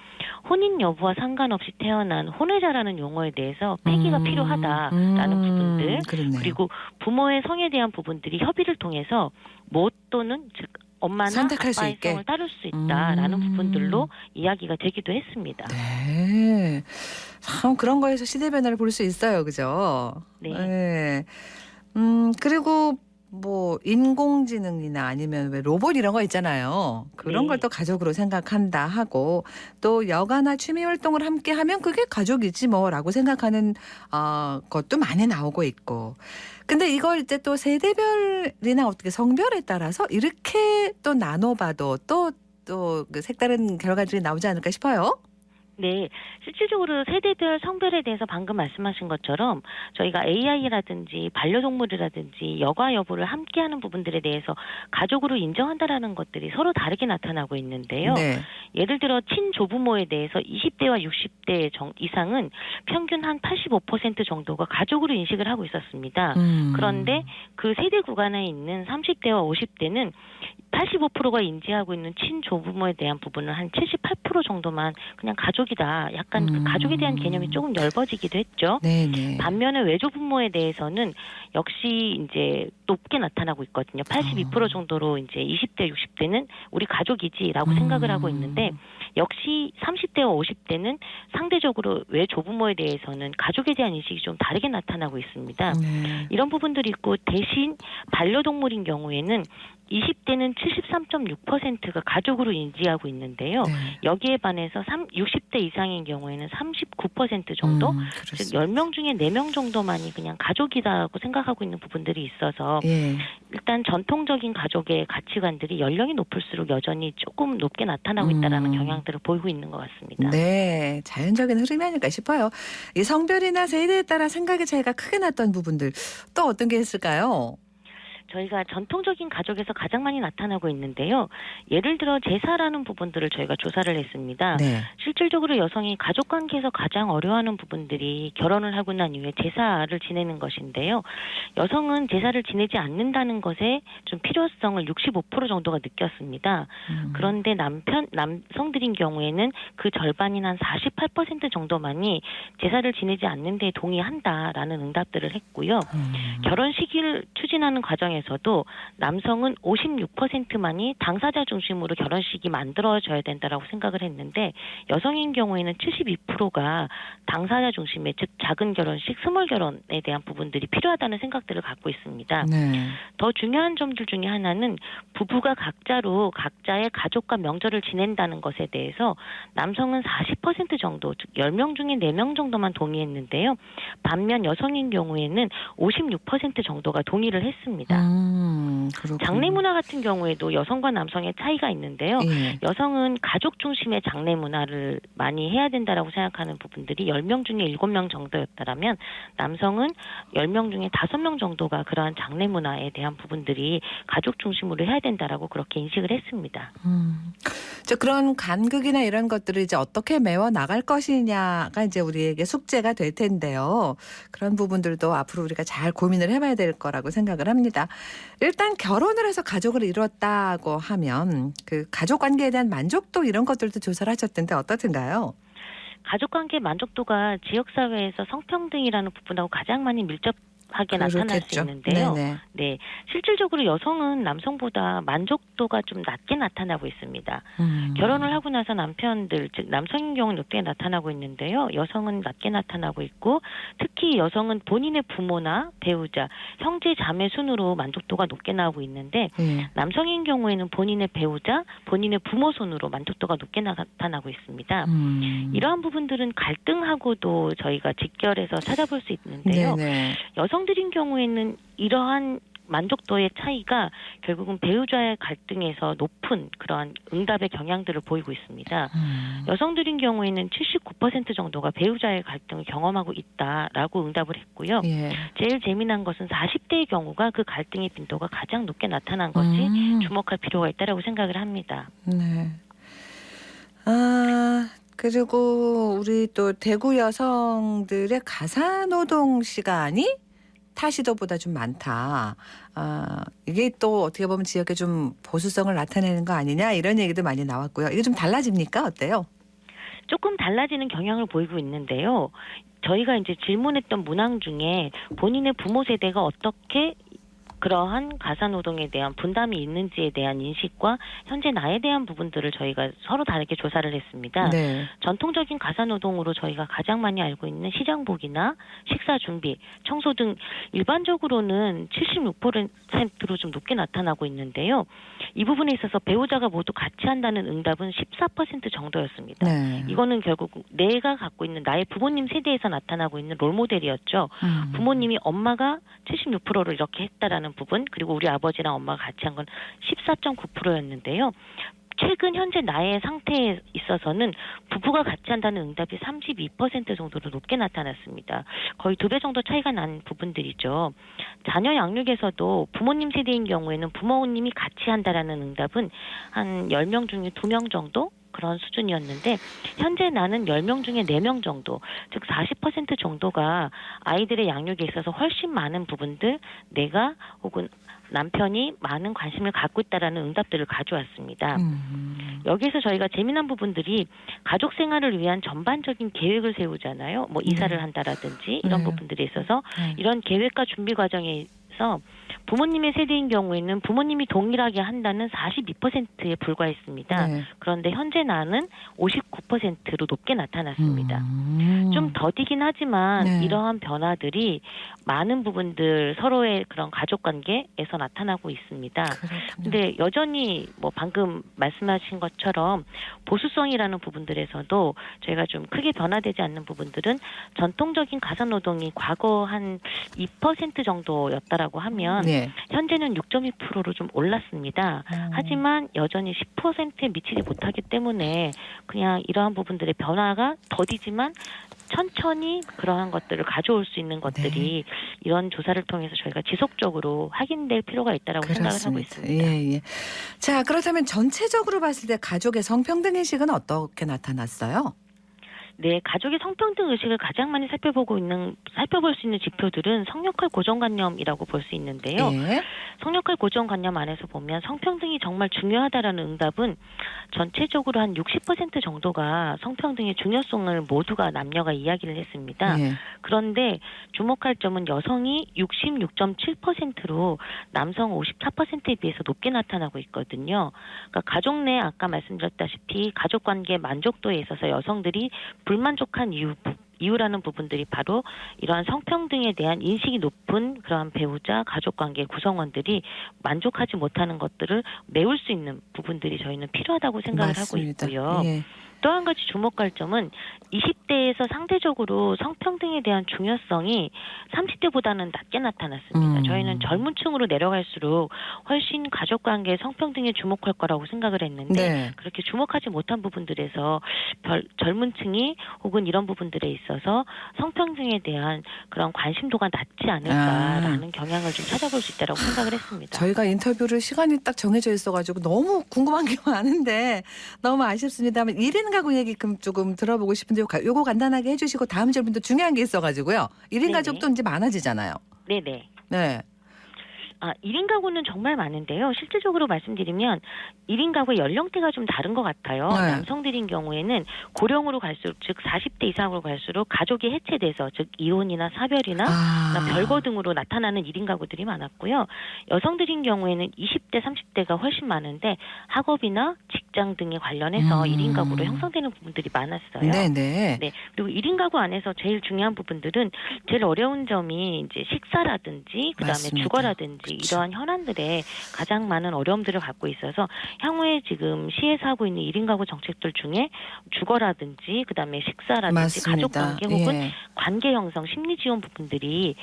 혼인 여부와 상관없이 태어난 혼외자라는 용어에 대해서 폐기가 필요하다라는 부분들 그리고 부모의 성에 대한 부분들이 협의를 통해서 뭐 또는 즉 엄마나 선택할 수 아빠의 있게. 성을 따를 수 있다라는 부분들로 이야기가 되기도 했습니다. 네. 참 그런 거에서 시대 변화를 볼 수 있어요. 그죠? 네. 그리고 뭐 인공지능이나 아니면 왜 로봇 이런 거 있잖아요. 그런 걸 또 가족으로 생각한다 하고 또 여가나 취미 활동을 함께 하면 그게 가족이지 뭐라고 생각하는 것도 많이 나오고 있고. 근데 이걸 이제 또 세대별이나 어떻게 성별에 따라서 이렇게 또 나눠봐도 또 그 색다른 결과들이 나오지 않을까 싶어요. 네, 실질적으로 세대별 성별에 대해서 방금 말씀하신 것처럼 저희가 AI라든지 반려동물이라든지 여가 여부를 함께하는 부분들에 대해서 가족으로 인정한다라는 것들이 서로 다르게 나타나고 있는데요. 예를 들어 친조부모에 대해서 20대와 60대 이상은 평균 한 85% 정도가 가족으로 인식을 하고 있었습니다. 그런데 그 세대 구간에 있는 30대와 50대는 85%가 인지하고 있는 친조부모에 대한 부분을 한 78% 정도만 그냥 가족이 가족이다. 약간 그 가족에 대한 개념이 조금 넓어지기도 했죠. 네네. 반면에 외조부모에 대해서는 역시 이제 높게 나타나고 있거든요. 82% 정도로 이제 20대, 60대는 우리 가족이지라고 생각을 하고 있는데 역시 30대와 50대는 상대적으로 외조부모에 대해서는 가족에 대한 인식이 좀 다르게 나타나고 있습니다. 이런 부분들이 있고 대신 반려동물인 경우에는 20대는 73.6%가 가족으로 인지하고 있는데요. 여기에 반해서 60대 이상인 경우에는 39% 정도, 즉 10명 중에 4명 정도만이 그냥 가족이라고 생각하고 있는 부분들이 있어서 일단 전통적인 가족의 가치관들이 연령이 높을수록 여전히 조금 높게 나타나고 있다는 경향들을 보이고 있는 것 같습니다. 네, 자연적인 흐름이 아닐까 싶어요. 이 성별이나 세대에 따라 생각의 차이가 크게 났던 부분들 또 어떤 게 있을까요? 저희가 전통적인 가족에서 가장 많이 나타나고 있는데요. 예를 들어 제사라는 부분들을 저희가 조사를 했습니다. 실질적으로 여성이 가족관계에서 가장 어려워하는 부분들이 결혼을 하고 난 이후에 제사를 지내는 것인데요. 여성은 제사를 지내지 않는다는 것에 좀 필요성을 65% 정도가 느꼈습니다. 그런데 남성들인 경우에는 그 절반인 한 48% 정도만이 제사를 지내지 않는 데 동의한다라는 응답들을 했고요. 결혼 시기를 추진하는 과정에서도 남성은 56%만이 당사자 중심으로 결혼식이 만들어져야 된다라고 생각을 했는데 여성인 경우에는 72%가 당사자 중심의 즉 작은 결혼식, 스몰 결혼에 대한 부분들이 필요하다는 생각들을 갖고 있습니다. 더 중요한 점들 중에 하나는 부부가 각자의 가족과 명절을 지낸다는 것에 대해서 남성은 40% 정도, 즉 10명 중에 4명 정도만 동의했는데요. 반면 여성인 경우에는 56% 정도가 동의를 했습니다. 장례 문화 같은 경우에도 여성과 남성의 차이가 있는데요. 여성은 가족 중심의 장례 문화를 많이 해야 된다라고 생각하는 부분들이 10명 중에 7명 정도였다면 남성은 10명 중에 5명 정도가 그러한 장례 문화에 대한 부분들이 가족 중심으로 해야 된다라고 그렇게 인식을 했습니다. 그런 간극이나 이런 것들을 이제 어떻게 메워 나갈 것이냐가 이제 우리에게 숙제가 될 텐데요. 그런 부분들도 앞으로 우리가 잘 고민을 해봐야 될 거라고 생각을 합니다. 일단 결혼을 해서 가족을 이뤘다고 하면 그 가족 관계에 대한 만족도 이런 것들도 조사를 하셨던데 어떻든가요? 가족관계 만족도가 지역사회에서 성평등이라는 부분하고 가장 많이 밀접하게 나타날 수 있는데요. 네, 실질적으로 여성은 남성보다 만족도가 좀 낮게 나타나고 있습니다. 결혼을 하고 나서 남편들, 즉 남성인 경우는 높게 나타나고 있는데요. 여성은 낮게 나타나고 있고 특히 여성은 본인의 부모나 배우자, 형제, 자매 순으로 만족도가 높게 나오고 있는데 남성인 경우에는 본인의 배우자, 본인의 부모 순으로 만족도가 높게 나타나고 있습니다. 이러한 부분들은 갈등하고도 저희가 직결해서 찾아볼 수 있는데요. 여성들인 경우에는 이러한 만족도의 차이가 결국은 배우자의 갈등에서 높은 그러한 응답의 경향들을 보이고 있습니다. 여성들인 경우에는 79% 정도가 배우자의 갈등을 경험하고 있다라고 응답을 했고요. 제일 재미난 것은 40대의 경우가 그 갈등의 빈도가 가장 높게 나타난 것이 주목할 필요가 있다라고 생각을 합니다. 그리고 우리 또 대구 여성들의 가사노동 시간이 타시도보다 좀 많다. 이게 또 어떻게 보면 지역에 좀 보수성을 나타내는 거 아니냐 이런 얘기도 많이 나왔고요. 이게 좀 달라집니까? 어때요? 조금 달라지는 경향을 보이고 있는데요. 저희가 이제 질문했던 문항 중에 본인의 부모 세대가 어떻게 그러한 가사노동에 대한 분담이 있는지에 대한 인식과 현재 나에 대한 부분들을 저희가 서로 다르게 조사를 했습니다. 전통적인 가사노동으로 저희가 가장 많이 알고 있는 시장복이나 식사 준비, 청소 등 일반적으로는 76%로 좀 높게 나타나고 있는데요. 이 부분에 있어서 배우자가 모두 같이 한다는 응답은 14% 정도였습니다. 이거는 결국 내가 갖고 있는 나의 부모님 세대에서 나타나고 있는 롤모델이었죠. 부모님이 엄마가 76%를 이렇게 했다라는 부분, 그리고 우리 아버지랑 엄마가 같이 한 건 14.9%였는데요. 최근 현재 나의 상태에 있어서는 부부가 같이 한다는 응답이 32% 정도로 높게 나타났습니다. 거의 2배 정도 차이가 난 부분들이죠. 자녀 양육에서도 부모님 세대인 경우에는 부모님이 같이 한다라는 응답은 한 10명 중에 2명 정도 그런 수준이었는데 현재 나는 10명 중에 4명 정도, 즉 40% 정도가 아이들의 양육에 있어서 훨씬 많은 부분들 내가 혹은 남편이 많은 관심을 갖고 있다라는 응답들을 가져왔습니다. 여기에서 저희가 재미난 부분들이 가족 생활을 위한 전반적인 계획을 세우잖아요. 뭐 이사를 한다라든지 이런 부분들이 있어서 이런 계획과 준비 과정에서 부모님의 세대인 경우에는 부모님이 동일하게 한다는 42%에 불과했습니다. 그런데 현재 나는 59%로 높게 나타났습니다. 좀 더디긴 하지만 이러한 변화들이 많은 부분들 서로의 그런 가족 관계에서 나타나고 있습니다. 근데 여전히 뭐 방금 말씀하신 것처럼 보수성이라는 부분들에서도 저희가 좀 크게 변화되지 않는 부분들은 전통적인 가사노동이 과거 한 2% 정도였다라고 하면 현재는 6.2%로 좀 올랐습니다. 하지만 여전히 10%에 미치지 못하기 때문에 그냥 이러한 부분들의 변화가 더디지만 천천히 그러한 것들을 가져올 수 있는 것들이 이런 조사를 통해서 저희가 지속적으로 확인될 필요가 있다라고 생각을 하고 있습니다. 예. 자, 그렇다면 전체적으로 봤을 때 가족의 성평등 인식은 어떻게 나타났어요? 네, 가족의 성평등 의식을 가장 많이 살펴볼 수 있는 지표들은 성역할 고정관념이라고 볼 수 있는데요. 성역할 고정관념 안에서 보면 성평등이 정말 중요하다라는 응답은 전체적으로 한 60% 정도가 성평등의 중요성을 모두가 남녀가 이야기를 했습니다. 그런데 주목할 점은 여성이 66.7%로 남성 54%에 비해서 높게 나타나고 있거든요. 그러니까 가족 내 아까 말씀드렸다시피 가족관계 만족도에 있어서 여성들이 불만족한 이유라는 부분들이 바로 이러한 성평등에 대한 인식이 높은 그러한 배우자, 가족관계 구성원들이 만족하지 못하는 것들을 메울 수 있는 부분들이 저희는 필요하다고 생각을 하고 있고요. 또 한 가지 주목할 점은 20대에서 상대적으로 성평등에 대한 중요성이 30대보다는 낮게 나타났습니다. 저희는 젊은 층으로 내려갈수록 훨씬 가족관계 성평등에 주목할 거라고 생각을 했는데 그렇게 주목하지 못한 부분들에서 젊은 층이 혹은 이런 부분들에 있어서 성평등에 대한 그런 관심도가 낮지 않을까라는 경향을 좀 찾아볼 수 있다고 생각을 했습니다. 저희가 인터뷰를 시간이 딱 정해져 있어가지고 너무 궁금한 게 많은데 너무 아쉽습니다만 1인 가구 얘기 조금 들어보고 싶은데 요거 간단하게 해주시고 다음 질문도 중요한 게 있어가지고요. 1인 가족도 이제 많아지잖아요. 네네. 네. 1인 가구는 정말 많은데요. 실질적으로 말씀드리면 1인 가구의 연령대가 좀 다른 것 같아요. 남성들인 경우에는 고령으로 갈수록 즉 40대 이상으로 갈수록 가족이 해체돼서 즉 이혼이나 사별이나 별거 등으로 나타나는 1인 가구들이 많았고요. 여성들인 경우에는 20대 30대가 훨씬 많은데 학업이나 직장 등에 관련해서 1인 가구로 형성되는 부분들이 많았어요. 네. 그리고 1인 가구 안에서 제일 중요한 부분들은 제일 어려운 점이 이제 식사라든지 그다음에 주거라든지 이러한 현안들에 가장 많은 어려움들을 갖고 있어서 향후에 지금 시에서 하고 있는 1인 가구 정책들 중에 주거라든지 그다음에 식사라든지 가족관계 혹은 관계 형성, 심리 지원 부분들이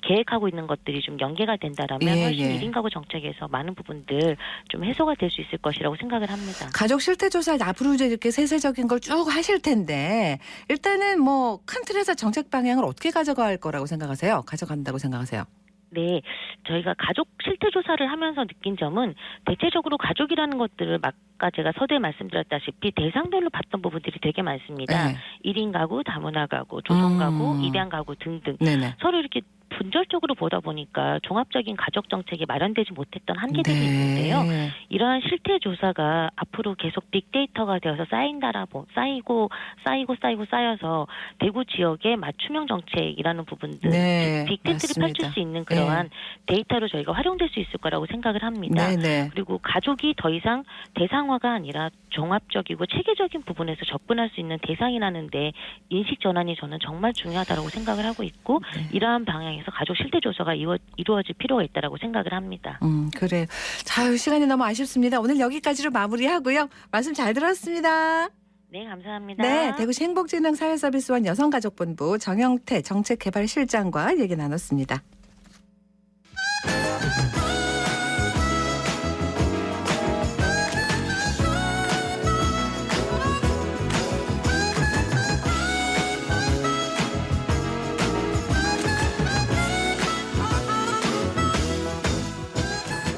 계획하고 있는 것들이 좀 연계가 된다라면 훨씬 1인 가구 정책에서 많은 부분들 좀 해소가 될 수 있을 것이라고 생각을 합니다. 가족 실태 조사를 앞으로 이렇게 세세적인 걸 쭉 하실 텐데 일단은 뭐 큰 틀에서 정책 방향을 어떻게 가져갈 거라고 생각하세요? 가져간다고 생각하세요? 네, 저희가 가족 실태 조사를 하면서 느낀 점은 대체적으로 가족이라는 것들을 아까 제가 서두에 말씀드렸다시피 대상별로 봤던 부분들이 되게 많습니다. 1인 가구, 다문화 가구, 조성 가구, 입양 가구 등등 서로 이렇게 분절적으로 보다 보니까 종합적인 가족 정책이 마련되지 못했던 한계들이 있는데요. 이러한 실태 조사가 앞으로 계속 빅데이터가 되어서 쌓여서 대구 지역의 맞춤형 정책이라는 부분들, 빅텐트를 펼칠 수 있는 그러한 데이터로 저희가 활용될 수 있을 거라고 생각을 합니다. 그리고 가족이 더 이상 대상화가 아니라 종합적이고 체계적인 부분에서 접근할 수 있는 대상이라는데 인식 전환이 저는 정말 중요하다고 생각을 하고 있고 이러한 방향에서 가족 실태 조사가 이루어질 필요가 있다고 생각을 합니다. 그래. 자, 시간이 너무 아쉽습니다. 오늘 여기까지로 마무리하고요. 말씀 잘 들었습니다. 네, 감사합니다. 네, 대구시 행복진흥사회서비스원 여성가족본부 정영태 정책개발실장과 얘기 나눴습니다.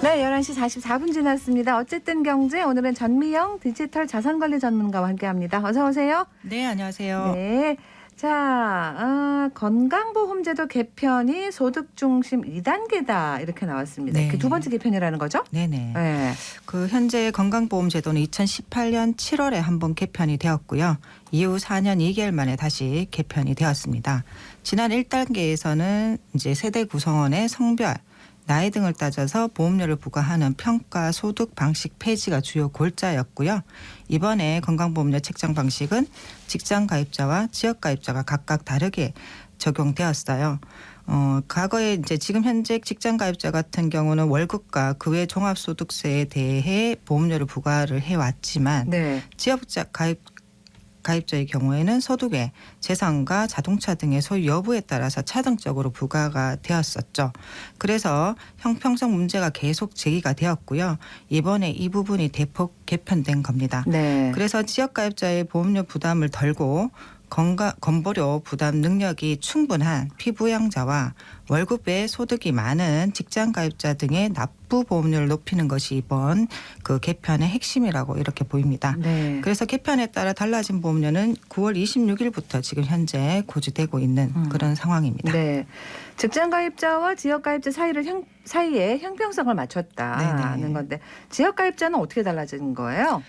네, 11시 11시 44분 지났습니다. 어쨌든 경제 오늘은 전미영 디지털 자산관리 전문가와 함께합니다. 어서 오세요. 네, 안녕하세요. 네. 자, 건강보험제도 개편이 소득 중심 2단계다 이렇게 나왔습니다. 네. 그 두 번째 개편이라는 거죠? 네네. 네. 그 현재 건강보험제도는 2018년 7월에 한번 개편이 되었고요. 이후 4년 2개월 만에 다시 개편이 되었습니다. 지난 1단계에서는 이제 세대 구성원의 성별, 나이 등을 따져서 보험료를 부과하는 평가 소득 방식 폐지가 주요 골자였고요. 이번에 건강보험료 책정 방식은 직장 가입자와 지역 가입자가 각각 다르게 적용되었어요. 과거에 이제 지금 현재 직장 가입자 같은 경우는 월급과 그 외 종합소득세에 대해 보험료를 부과를 해왔지만 네. 지역 가입자의 경우에는 소득의 재산과 자동차 등의 소유 여부에 따라서 차등적으로 부과가 되었었죠. 그래서 형평성 문제가 계속 제기가 되었고요. 이번에 이 부분이 대폭 개편된 겁니다. 네. 그래서 지역 가입자의 보험료 부담을 덜고 건보료 부담 능력이 충분한 피부양자와 월급 외 소득이 많은 직장 가입자 등의 납부 보험료를 높이는 것이 이번 그 개편의 핵심이라고 이렇게 보입니다. 네. 그래서 개편에 따라 달라진 보험료는 9월 26일부터 지금 현재 고지되고 있는 그런 상황입니다. 네. 직장 가입자와 지역 가입자 사이에 형평성을 맞췄다는 네네. 건데 지역 가입자는 어떻게 달라진 거예요?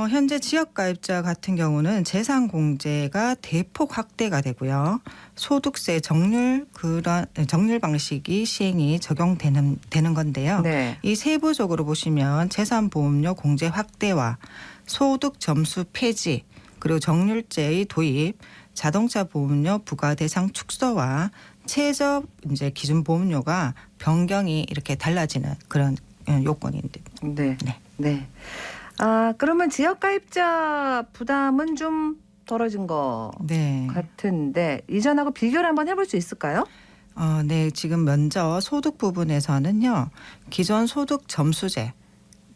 현재 지역 가입자 같은 경우는 재산 공제가 대폭 확대가 되고요. 소득세 정률 방식이 시행이 적용되는 건데요. 네. 이 세부적으로 보시면 재산보험료 공제 확대와 소득 점수 폐지 그리고 정률제의 도입, 자동차 보험료 부과 대상 축소와 최저 이제 기준 보험료가 변경이 이렇게 달라지는 그런 요건인데. 네. 네. 그러면 지역 가입자 부담은 좀 덜어진 것 네. 같은데 이전하고 비교를 한번 해볼 수 있을까요? 네. 지금 먼저 소득 부분에서는요. 기존 소득 점수제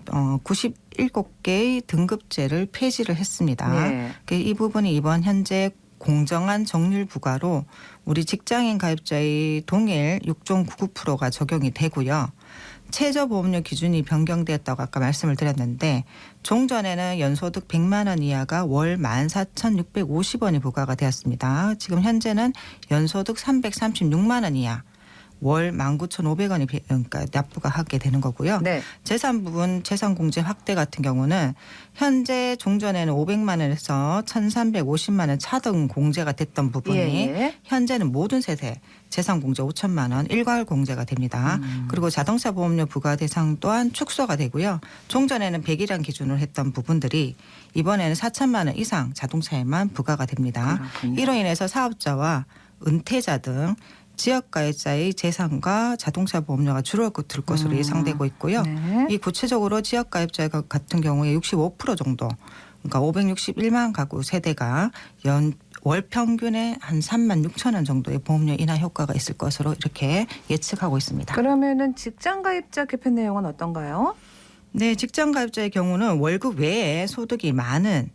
97개의 등급제를 폐지를 했습니다. 네. 이 부분이 이번 현재 공정한 정률 부과로 우리 직장인 가입자의 동일 6.99%가 적용이 되고요. 최저보험료 기준이 변경되었다고 아까 말씀을 드렸는데 종전에는 연소득 100만 원 이하가 월 14,650원이 부과가 되었습니다. 지금 현재는 연소득 336만 원 이하 월 19,500원이 그러니까 납부가 하게 되는 거고요. 네. 재산 부분 재산 공제 확대 같은 경우는 현재 종전에는 500만 원에서 1,350만 원 차등 공제가 됐던 부분이 예. 현재는 모든 세대 재산 공제 5천만 원 일괄 공제가 됩니다. 그리고 자동차 보험료 부과 대상 또한 축소가 되고요. 종전에는 100이란 기준으로 했던 부분들이 이번에는 4천만 원 이상 자동차에만 부과가 됩니다. 그렇군요. 이로 인해서 사업자와 은퇴자 등 지역 가입자의 재산과 자동차 보험료가 줄어들 것으로 예상되고 있고요. 네. 이 구체적으로 지역 가입자 같은 경우에 65% 정도, 그러니까 561만 가구 세대가 월 평균에 한 3만 6천 원 정도의 보험료 인하 효과가 있을 것으로 이렇게 예측하고 있습니다. 그러면은 직장 가입자 개편 내용은 어떤가요? 네, 직장 가입자의 경우는 월급 외에 소득이 많은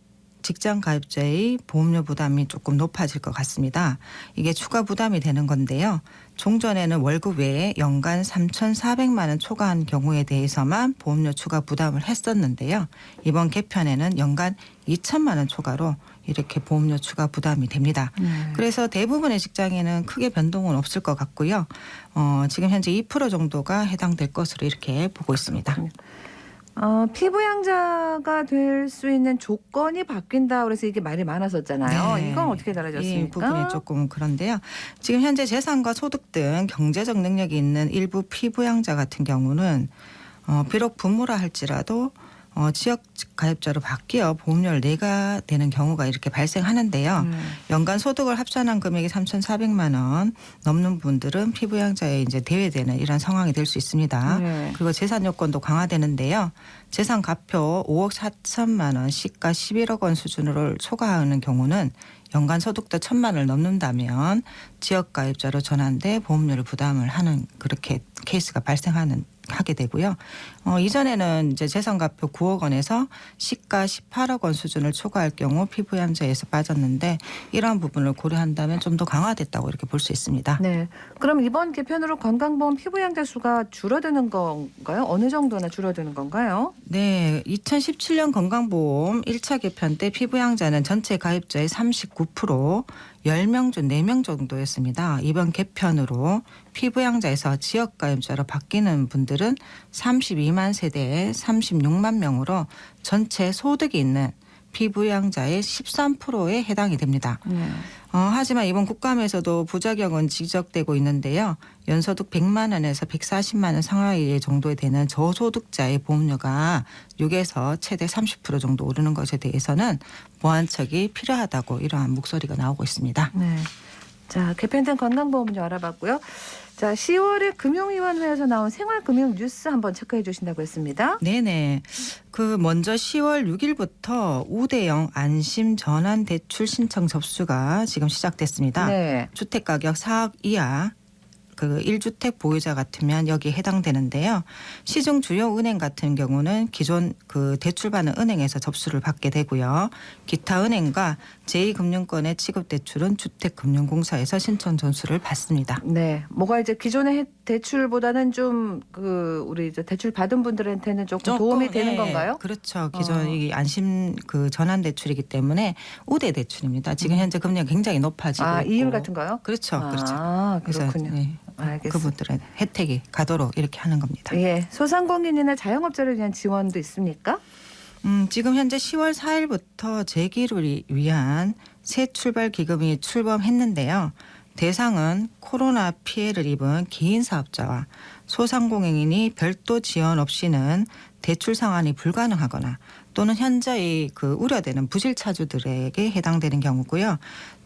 직장 가입자의 보험료 부담이 조금 높아질 것 같습니다. 이게 추가 부담이 되는 건데요. 종전에는 월급 외에 연간 3,400만 원 초과한 경우에 대해서만 보험료 추가 부담을 했었는데요. 이번 개편에는 연간 2천만 원 초과로 이렇게 보험료 추가 부담이 됩니다. 그래서 대부분의 직장에는 크게 변동은 없을 것 같고요. 지금 현재 2% 정도가 해당될 것으로 이렇게 보고 있습니다. 피부양자가 될 수 있는 조건이 바뀐다 그래서 이게 말이 많았었잖아요. 네. 이건 어떻게 달라졌습니까? 이 부분이 조금 그런데요. 지금 현재 재산과 소득 등 경제적 능력이 있는 일부 피부양자 같은 경우는 비록 부모라 할지라도 지역 가입자로 바뀌어 보험료를 내가 되는 경우가 이렇게 발생하는데요. 연간 소득을 합산한 금액이 3,400만 원 넘는 분들은 피부양자에 이제 대외되는 이런 상황이 될 수 있습니다. 네. 그리고 재산 요건도 강화되는데요. 재산 가표 5억 4천만 원, 시가 11억 원 수준으로 초과하는 경우는 연간 소득도 1,000만 원을 넘는다면 지역 가입자로 전환돼 보험료를 부담을 하는 그렇게 케이스가 발생하는 하게 되고요. 이전에는 이제 재산과표 9억 원에서 시가 18억 원 수준을 초과할 경우 피부양자에서 빠졌는데 이러한 부분을 고려한다면 좀 더 강화됐다고 이렇게 볼 수 있습니다. 네. 그럼 이번 개편으로 건강보험 피부양자 수가 줄어드는 건가요? 어느 정도나 줄어드는 건가요? 네. 2017년 건강보험 1차 개편 때 피부양자는 전체 가입자의 39%, 10명 중 4명 정도였습니다. 이번 개편으로 피부양자에서 지역가입자로 바뀌는 분들은 32만 세대에 36만 명으로 전체 소득이 있는 피부양자의 13%에 해당이 됩니다. 하지만 이번 국감에서도 부작용은 지적되고 있는데요. 연소득 100만 원에서 140만 원 상하이 정도에 되는 저소득자의 보험료가 6에서 최대 30% 정도 오르는 것에 대해서는 보완책이 필요하다고 이러한 목소리가 나오고 있습니다. 네. 자, 개편된 건강보험 좀 알아봤고요. 자, 10월에 금융위원회에서 나온 생활금융 뉴스 한번 체크해 주신다고 했습니다. 네네. 먼저 10월 6일부터 우대형 안심 전환 대출 신청 접수가 지금 시작됐습니다. 네. 주택가격 4억 이하 1주택 보유자 같으면 여기에 해당되는데요. 시중 주요 은행 같은 경우는 기존 대출받는 은행에서 접수를 받게 되고요. 기타 은행과 제2금융권의 취급 대출은 주택금융공사에서 신청 전수를 받습니다. 네, 뭐가 이제 기존의 대출보다는 좀 우리 이제 대출 받은 분들한테는 조금 도움이 되는 건가요? 그렇죠. 기존 이 안심 전환 대출이기 때문에 우대 대출입니다. 지금 현재 금리가 굉장히 높아지고 있고. 이율 같은가요? 그렇죠, 그렇죠. 그렇군요. 그래서 알겠습니다. 그분들의 혜택이 가도록 이렇게 하는 겁니다. 예, 소상공인이나 자영업자를 위한 지원도 있습니까? 지금 현재 10월 4일부터 재기를 위한 새 출발 기금이 출범했는데요. 대상은 코로나 피해를 입은 개인 사업자와 소상공인이 별도 지원 없이는 대출 상환이 불가능하거나 또는 현저히 우려되는 부실차주들에게 해당되는 경우고요.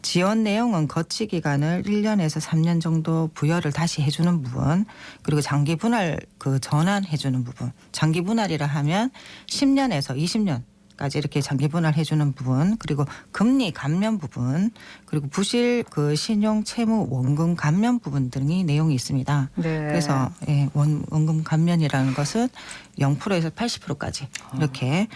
지원 내용은 거치 기간을 1년에서 3년 정도 부여를 다시 해주는 부분, 그리고 장기 분할 전환해 주는 부분. 장기 분할이라 하면 10년에서 20년까지 이렇게 장기 분할해 주는 부분, 그리고 금리 감면 부분, 그리고 부실 신용 채무 원금 감면 부분 등이 내용이 있습니다. 네. 그래서 원금 감면이라는 것은 0%에서 80%까지 이렇게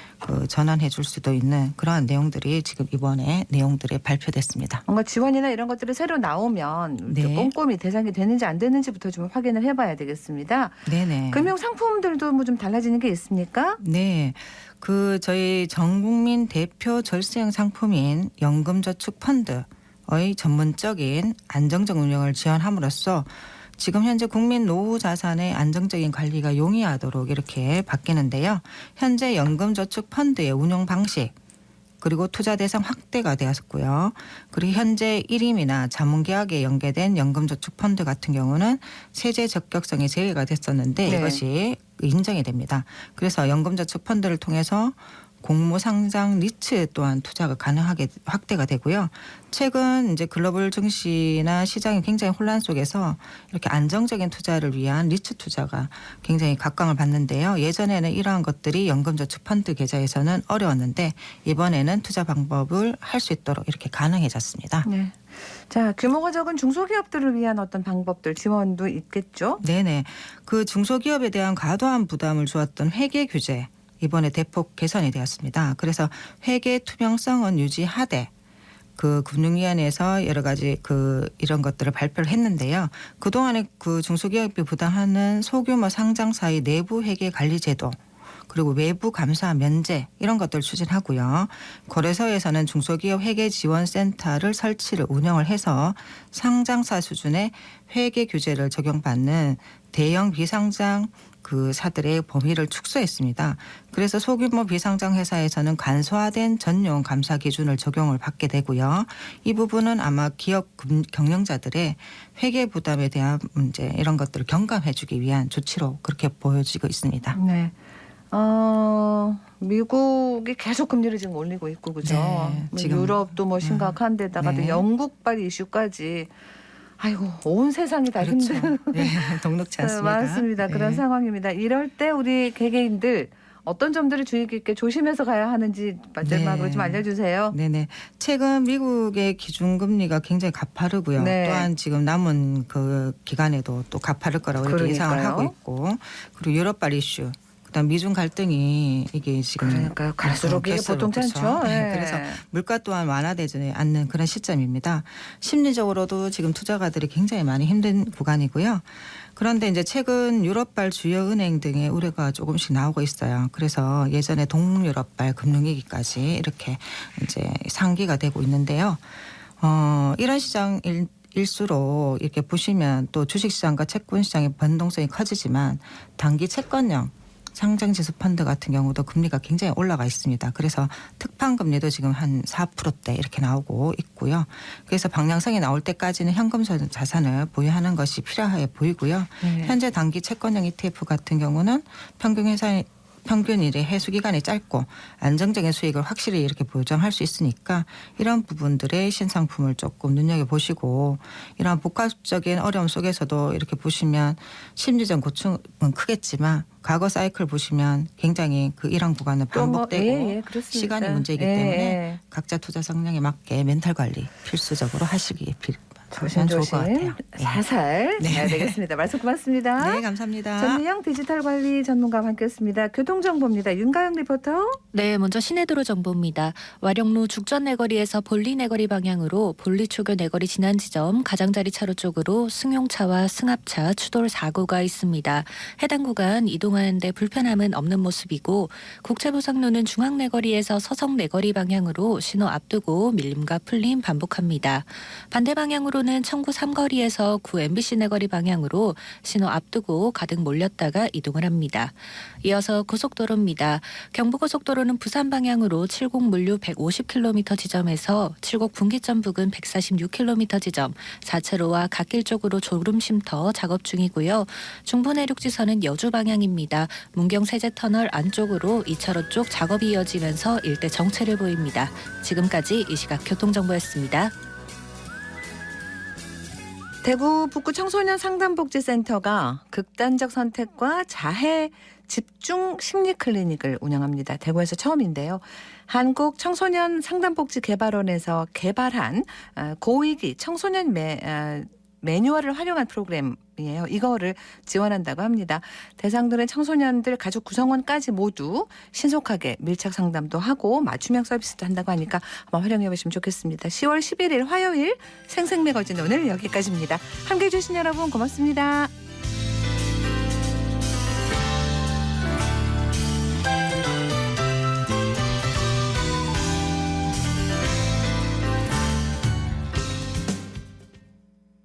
전환해 줄 수도 있는 그러한 내용들이 지금 이번에 내용들이 발표됐습니다. 뭔가 지원이나 이런 것들이 새로 나오면 네. 꼼꼼히 대상이 되는지 안 되는지부터 좀 확인을 해봐야 되겠습니다. 네네. 금융 상품들도 뭐 좀 달라지는 게 있습니까? 네. 저희 전국민 대표 절세형 상품인 연금저축펀드의 전문적인 안정적 운영을 지원함으로써 지금 현재 국민 노후 자산의 안정적인 관리가 용이하도록 이렇게 바뀌는데요. 현재 연금저축펀드의 운용 방식 그리고 투자 대상 확대가 되었고요. 그리고 현재 일임이나 자문계약에 연계된 연금저축펀드 같은 경우는 세제 적격성이 제외가 됐었는데 네. 이것이 인정이 됩니다. 그래서 연금저축펀드를 통해서 공모상장 리츠 또한 투자가 가능하게 확대가 되고요. 최근 이제 글로벌 증시나 시장이 굉장히 혼란 속에서 이렇게 안정적인 투자를 위한 리츠 투자가 굉장히 각광을 받는데요. 예전에는 이러한 것들이 연금저축펀드 계좌에서는 어려웠는데 이번에는 투자 방법을 할 수 있도록 이렇게 가능해졌습니다. 네. 자, 규모가 적은 중소기업들을 위한 어떤 방법들 지원도 있겠죠? 네네. 중소기업에 대한 과도한 부담을 주었던 회계 규제 이번에 대폭 개선이 되었습니다. 그래서 회계 투명성은 유지하되 금융위원회에서 여러 가지 이런 것들을 발표를 했는데요. 그동안에 중소기업이 부담하는 소규모 상장사의 내부 회계 관리 제도 그리고 외부 감사 면제 이런 것들을 추진하고요. 거래소에서는 중소기업 회계지원센터를 설치를 운영을 해서 상장사 수준의 회계 규제를 적용받는 대형 비상장 사들의 범위를 축소했습니다. 그래서 소규모 비상장 회사에서는 간소화된 전용 감사 기준을 적용을 받게 되고요. 이 부분은 아마 기업 경영자들의 회계 부담에 대한 문제 이런 것들을 경감해주기 위한 조치로 그렇게 보여지고 있습니다. 네. 미국이 계속 금리를 지금 올리고 있고 그죠? 네, 지금 유럽도 뭐 심각한 데다가 또 네. 영국발 이슈까지 아이고 온 세상이 다 그렇죠. 힘든 네, 녹록치 않습니다. 맞습니다. 그런 네. 상황입니다. 이럴 때 우리 개개인들 어떤 점들을 주의 깊게 조심해서 가야 하는지 마지막으로 좀 알려주세요. 네네. 최근 미국의 기준금리가 굉장히 가파르고요. 네. 또한 지금 남은 그 기간에도 또 가파를 거라고 이렇게 예상을 하고 있고, 그리고 유럽발 이슈. 그다음 미중 갈등이 이게 지금 그러니까 갈수록 이게 보통치 않죠. 네. 그래서 물가 또한 완화되지 않는 그런 시점입니다. 심리적으로도 지금 투자가들이 굉장히 많이 힘든 구간이고요. 그런데 이제 최근 유럽발 주요 은행 등의 우려가 조금씩 나오고 있어요. 그래서 예전에 동유럽발 금융위기까지 이렇게 이제 상기가 되고 있는데요. 이런 시장일수록 이렇게 보시면 또 주식시장과 채권시장의 변동성이 커지지만 단기 채권형 상장지수 펀드 같은 경우도 금리가 굉장히 올라가 있습니다. 그래서 특판 금리도 지금 한 4%대 이렇게 나오고 있고요. 그래서 방향성이 나올 때까지는 현금 자산을 보유하는 것이 필요해 보이고요. 현재 단기 채권형 ETF 같은 경우는 평균일의 해수 기간이 짧고 안정적인 수익을 확실히 이렇게 보장할 수 있으니까 이런 부분들의 신상품을 조금 눈여겨보시고 이런 복합적인 어려움 속에서도 이렇게 보시면 심리적 고충은 크겠지만 과거 사이클 보시면 굉장히 그 일환 구간은 반복되고 시간의 문제이기 때문에 각자 투자 성향에 맞게 멘탈 관리 필수적으로 하시기 조심조심 살살 해야 되겠습니다. 말씀 고맙습니다. 네, 감사합니다. 전민영 디지털 관리 전문가와 함께했습니다. 교통정보입니다. 윤가영 리포터. 네, 먼저 시내도로 정보입니다. 와룡로 죽전 내거리에서 볼리 내거리 방향으로 볼리초교 내거리 지난 지점 가장자리 차로 쪽으로 승용차와 승합차 추돌 사고가 있습니다. 해당 구간 이동하는데 불편함은 없는 모습이고 국채보상로는 중앙 내거리에서 서성 내거리 방향으로 신호 앞두고 밀림과 풀림 반복합니다. 반대 방향으로 는 청구 3거리에서 구 MBC 내거리 방향으로 신호 앞두고 가득 몰렸다가 이동을 합니다. 이어서 고속도로입니다. 경부고속도로는 부산 방향으로 70 물류 150km 지점에서 7곡 분기점 부근 146km 지점 4차로와 갓길 쪽으로 졸음쉼터 작업 중이고요. 중부내륙지선은 여주 방향입니다. 문경 세제터널 안쪽으로 2차로 쪽 작업이 이어지면서 일대 정체를 보입니다. 지금까지 이 시각 교통정보였습니다. 대구 북구 청소년 상담복지센터가 극단적 선택과 자해 집중 심리 클리닉을 운영합니다. 대구에서 처음인데요. 한국 청소년 상담복지개발원에서 개발한 고위기 청소년 매뉴얼을 활용한 프로그램이에요. 이거를 지원한다고 합니다. 대상들은 청소년들 가족 구성원까지 모두 신속하게 밀착 상담도 하고 맞춤형 서비스도 한다고 하니까 한번 활용해 보시면 좋겠습니다. 10월 11일 화요일 생생매거진 오늘 여기까지입니다. 함께해 주신 여러분 고맙습니다.